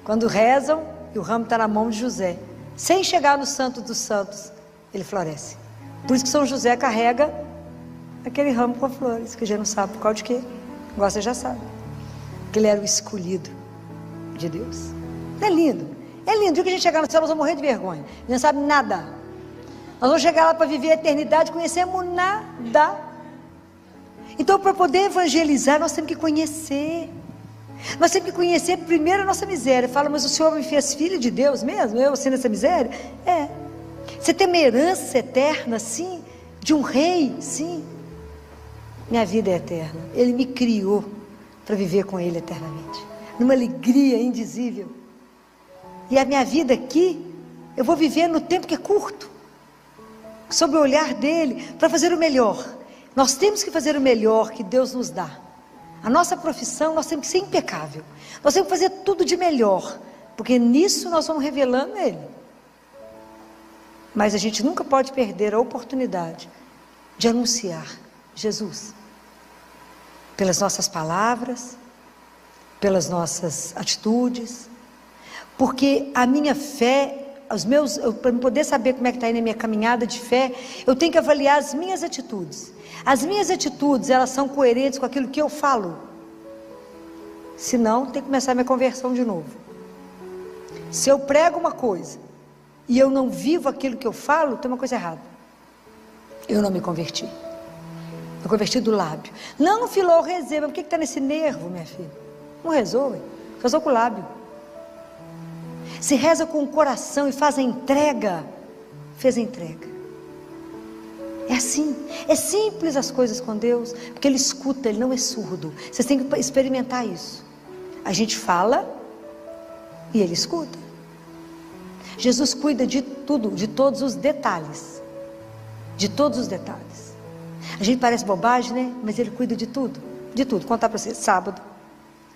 Quando rezam, e o ramo está na mão de José. Sem chegar no Santo dos Santos, ele floresce. Por isso que São José carrega aquele ramo com flores, que a gente não sabe por causa de quê. Agora você já sabe. Que ele era o escolhido de Deus. É lindo. É lindo. O que a gente chegar no céu, nós vamos morrer de vergonha. A gente não sabe nada. Nós vamos chegar lá para viver a eternidade, conhecemos nada. Então, para poder evangelizar, nós temos que conhecer. Nós temos que conhecer primeiro a nossa miséria. Fala, mas o Senhor me fez filho de Deus mesmo? Eu sendo essa miséria? É. Você tem uma herança eterna, sim. De um rei, sim. Minha vida é eterna. Ele me criou para viver com Ele eternamente. Numa alegria indizível. E a minha vida aqui, eu vou viver no tempo que é curto. Sob o olhar dEle, para fazer o melhor. Nós temos que fazer o melhor que Deus nos dá. A nossa profissão, nós temos que ser impecável. Nós temos que fazer tudo de melhor. Porque nisso nós vamos revelando Ele. Mas a gente nunca pode perder a oportunidade de anunciar Jesus. Pelas nossas palavras, pelas nossas atitudes. Porque a minha fé, para poder saber como é que está aí na minha caminhada de fé, eu tenho que avaliar as minhas atitudes. As minhas atitudes, elas são coerentes com aquilo que eu falo. Senão, tem que começar a minha conversão de novo. Se eu prego uma coisa e eu não vivo aquilo que eu falo, tem uma coisa errada. Eu não me converti. Eu converti do lábio. Não Filó, rezei, mas por que está nesse nervo, minha filha? Não rezou, rezou com o lábio. Se reza com o coração e faz a entrega, fez a entrega. É assim, é simples as coisas com Deus, porque Ele escuta, Ele não é surdo. Vocês têm que experimentar isso. A gente fala e Ele escuta. Jesus cuida de tudo, de todos os detalhes. De todos os detalhes. A gente parece bobagem, né? Mas Ele cuida de tudo. De tudo. Contar para vocês, sábado,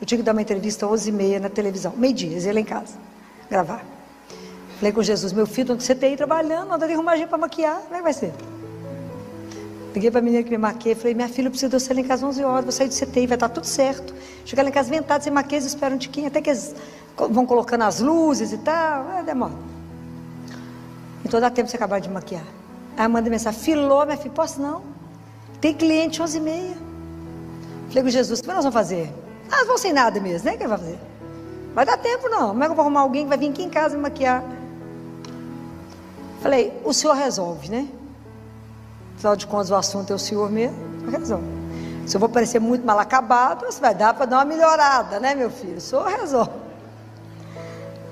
eu tinha que dar uma entrevista às 11h30 na televisão, meio-dia, eles iam lá em casa, gravar. Falei com Jesus, meu filho, onde você tem aí trabalhando, anda de arrumar gente para maquiar, como é que vai ser? Liguei para a menina que me maquiei, falei, minha filha, eu preciso de você lá em casa às 11 horas, vou sair do CTI, vai estar tudo certo. Chegar lá em casa ventado, sem maquiagem, eles esperam um tiquinho, até que eles vão colocando as luzes e tal, demora. Então dá tempo de você acabar de maquiar. Aí eu mandei mensagem, Filó, minha filha, posso não? Tem cliente 11h30. Falei com Jesus, o que nós vamos fazer? Ah, vão sem nada mesmo, né? O que vai fazer? Vai dar tempo não, como é que eu vou arrumar alguém que vai vir aqui em casa me maquiar? Falei, o senhor resolve, né? Afinal de contas, o assunto é o senhor mesmo, resolve. Se eu vou parecer muito mal acabado, você vai dar para dar uma melhorada, né, meu filho? O senhor resolve.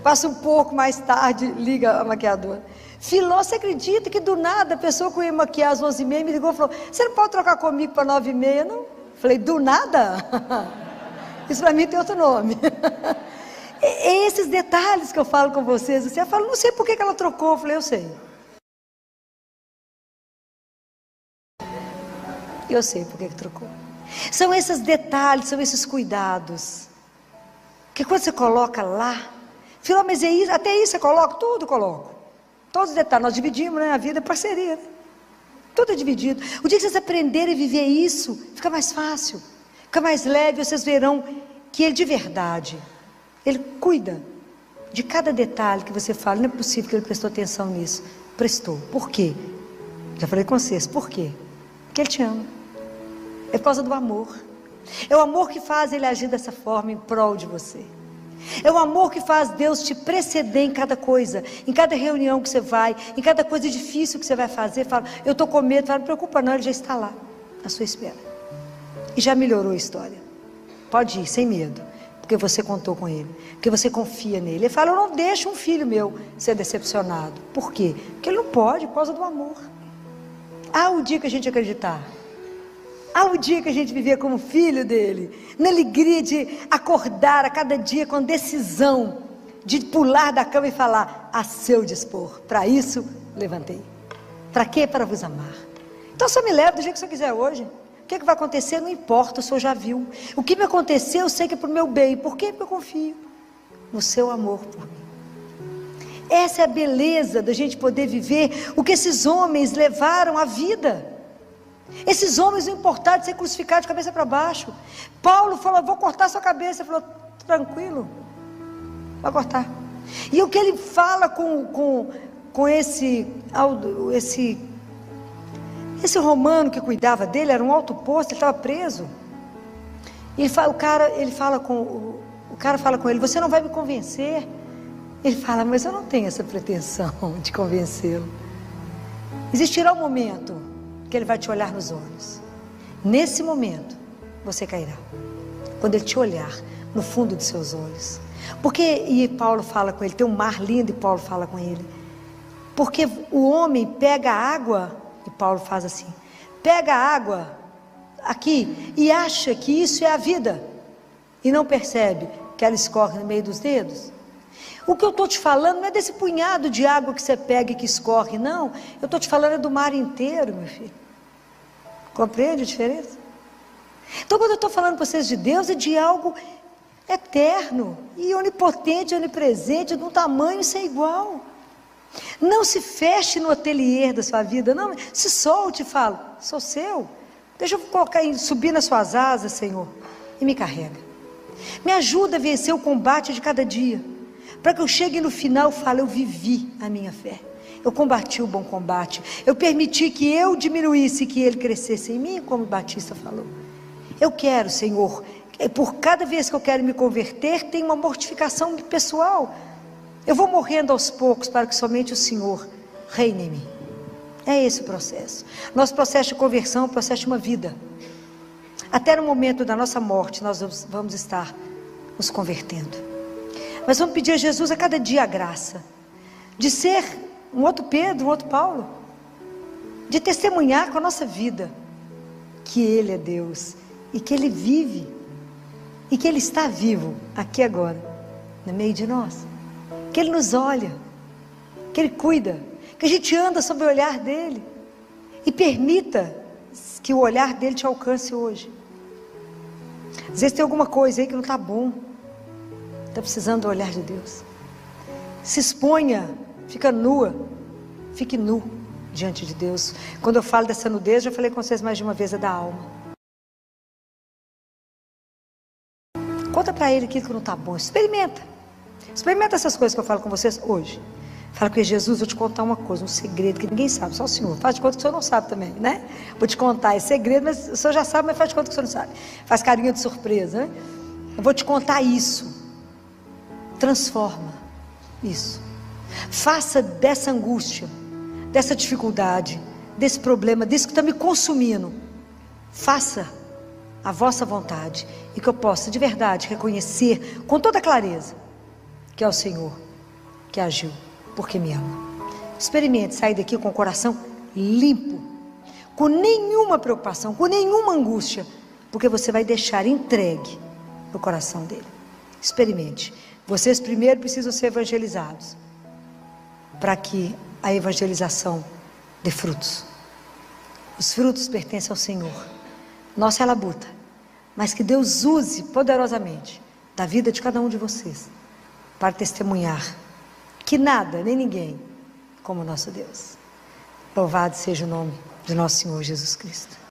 Passa um pouco mais tarde, liga a maquiadora. Filó, você acredita que do nada a pessoa que eu ia maquiar às 11h30 me ligou e falou, você não pode trocar comigo para 9h30, não? Falei, do nada? Isso para mim tem outro nome. É esses detalhes que eu falo com vocês. Você fala, não sei por que ela trocou. Eu falei, eu sei. Eu sei por que trocou. São esses detalhes, são esses cuidados. Que quando você coloca lá, Filó, mas é isso, até isso você coloca? Tudo coloco. Todos os detalhes, nós dividimos, né? A vida é parceria, né? Tudo é dividido. O dia que vocês aprenderem a viver isso, fica mais fácil, fica mais leve, vocês verão que Ele de verdade, Ele cuida de cada detalhe que você fala. Não é possível que Ele prestou atenção nisso. Prestou. Por quê? Já falei com vocês, por quê? Porque Ele te ama. É por causa do amor. É o amor que faz Ele agir dessa forma em prol de você. É o amor que faz Deus te preceder em cada coisa, em cada reunião que você vai, em cada coisa difícil que você vai fazer. Fala, eu estou com medo, fala, não preocupa não, Ele já está lá, à sua espera. E já melhorou a história. Pode ir, sem medo, porque você contou com Ele, porque você confia nele. Ele fala, eu não deixo um filho meu ser decepcionado. Por quê? Porque Ele não pode, por causa do amor. Ah, o dia que a gente acreditar. Ah, o dia que a gente vivia como filho dele, na alegria de acordar a cada dia com decisão, de pular da cama e falar, a seu dispor, para isso levantei. Para quê? Para vos amar. Então só me leva do jeito que o senhor quiser hoje. O que vai acontecer? Não importa, o senhor já viu. O que me aconteceu, eu sei que é para o meu bem. Por quê? Porque eu confio no seu amor por mim. Essa é a beleza da gente poder viver o que esses homens levaram à vida. Esses homens não importaram de ser crucificados de cabeça para baixo. Paulo falou, vou cortar sua cabeça. Ele falou, tranquilo, vai cortar. E o que ele fala com esse romano que cuidava dele, era um alto posto, ele estava preso. E o cara fala com ele, você não vai me convencer. Ele fala, mas eu não tenho essa pretensão de convencê-lo. Existirá um momento que Ele vai te olhar nos olhos. Nesse momento, você cairá. Quando Ele te olhar no fundo dos seus olhos. E Paulo fala com ele, tem um mar lindo e Paulo fala com ele. Porque o homem pega a água, e Paulo faz assim, pega a água aqui e acha que isso é a vida. E não percebe que ela escorre no meio dos dedos. O que eu estou te falando não é desse punhado de água que você pega e que escorre, não. Eu estou te falando é do mar inteiro, meu filho. Compreende a diferença? Então, quando eu estou falando para vocês de Deus, é de algo eterno, e onipotente, onipresente, de um tamanho sem igual. Não se feche no ateliê da sua vida, não. Se solte e fala, sou seu. Deixa eu subir nas suas asas, Senhor, e me carrega. Me ajuda a vencer o combate de cada dia. Para que eu chegue no final e fale, eu vivi a minha fé. Eu combati o bom combate. Eu permiti que eu diminuísse e que Ele crescesse em mim, como o Batista falou. Eu quero, Senhor, por cada vez que eu quero me converter, tem uma mortificação pessoal. Eu vou morrendo aos poucos para que somente o Senhor reine em mim. É esse o processo. Nosso processo de conversão é o processo de uma vida. Até no momento da nossa morte nós vamos estar nos convertendo. Mas vamos pedir a Jesus a cada dia a graça de ser um outro Pedro, um outro Paulo, de testemunhar com a nossa vida que Ele é Deus e que Ele vive e que Ele está vivo aqui agora, no meio de nós, que Ele nos olha, que Ele cuida, que a gente anda sob o olhar dEle e permita que o olhar dEle te alcance hoje. Às vezes tem alguma coisa aí que não está bom, está precisando do olhar de Deus. Se exponha, fica nua, fique nu diante de Deus. Quando eu falo dessa nudez, já falei com vocês mais de uma vez, é da alma. Conta para Ele aquilo que não está bom, experimenta essas coisas que eu falo com vocês hoje. Fala com Jesus, vou te contar uma coisa, um segredo que ninguém sabe, só o Senhor. Faz de conta que o Senhor não sabe também, né? Vou te contar esse segredo, mas o Senhor já sabe, mas faz de conta que o Senhor não sabe. Faz carinha de surpresa, né? Eu vou te contar isso. Transforma isso. Faça dessa angústia, dessa dificuldade, desse problema, disso que está me consumindo, faça a vossa vontade e que eu possa de verdade reconhecer com toda clareza que é o Senhor que agiu porque me ama. Experimente sair daqui com o coração limpo, com nenhuma preocupação, com nenhuma angústia, porque você vai deixar entregue no coração dele. Experimente. Vocês primeiro precisam ser evangelizados, para que a evangelização dê frutos. Os frutos pertencem ao Senhor. Nossa é labuta, mas que Deus use poderosamente da vida de cada um de vocês para testemunhar que nada, nem ninguém, como o nosso Deus. Louvado seja o nome de nosso Senhor Jesus Cristo.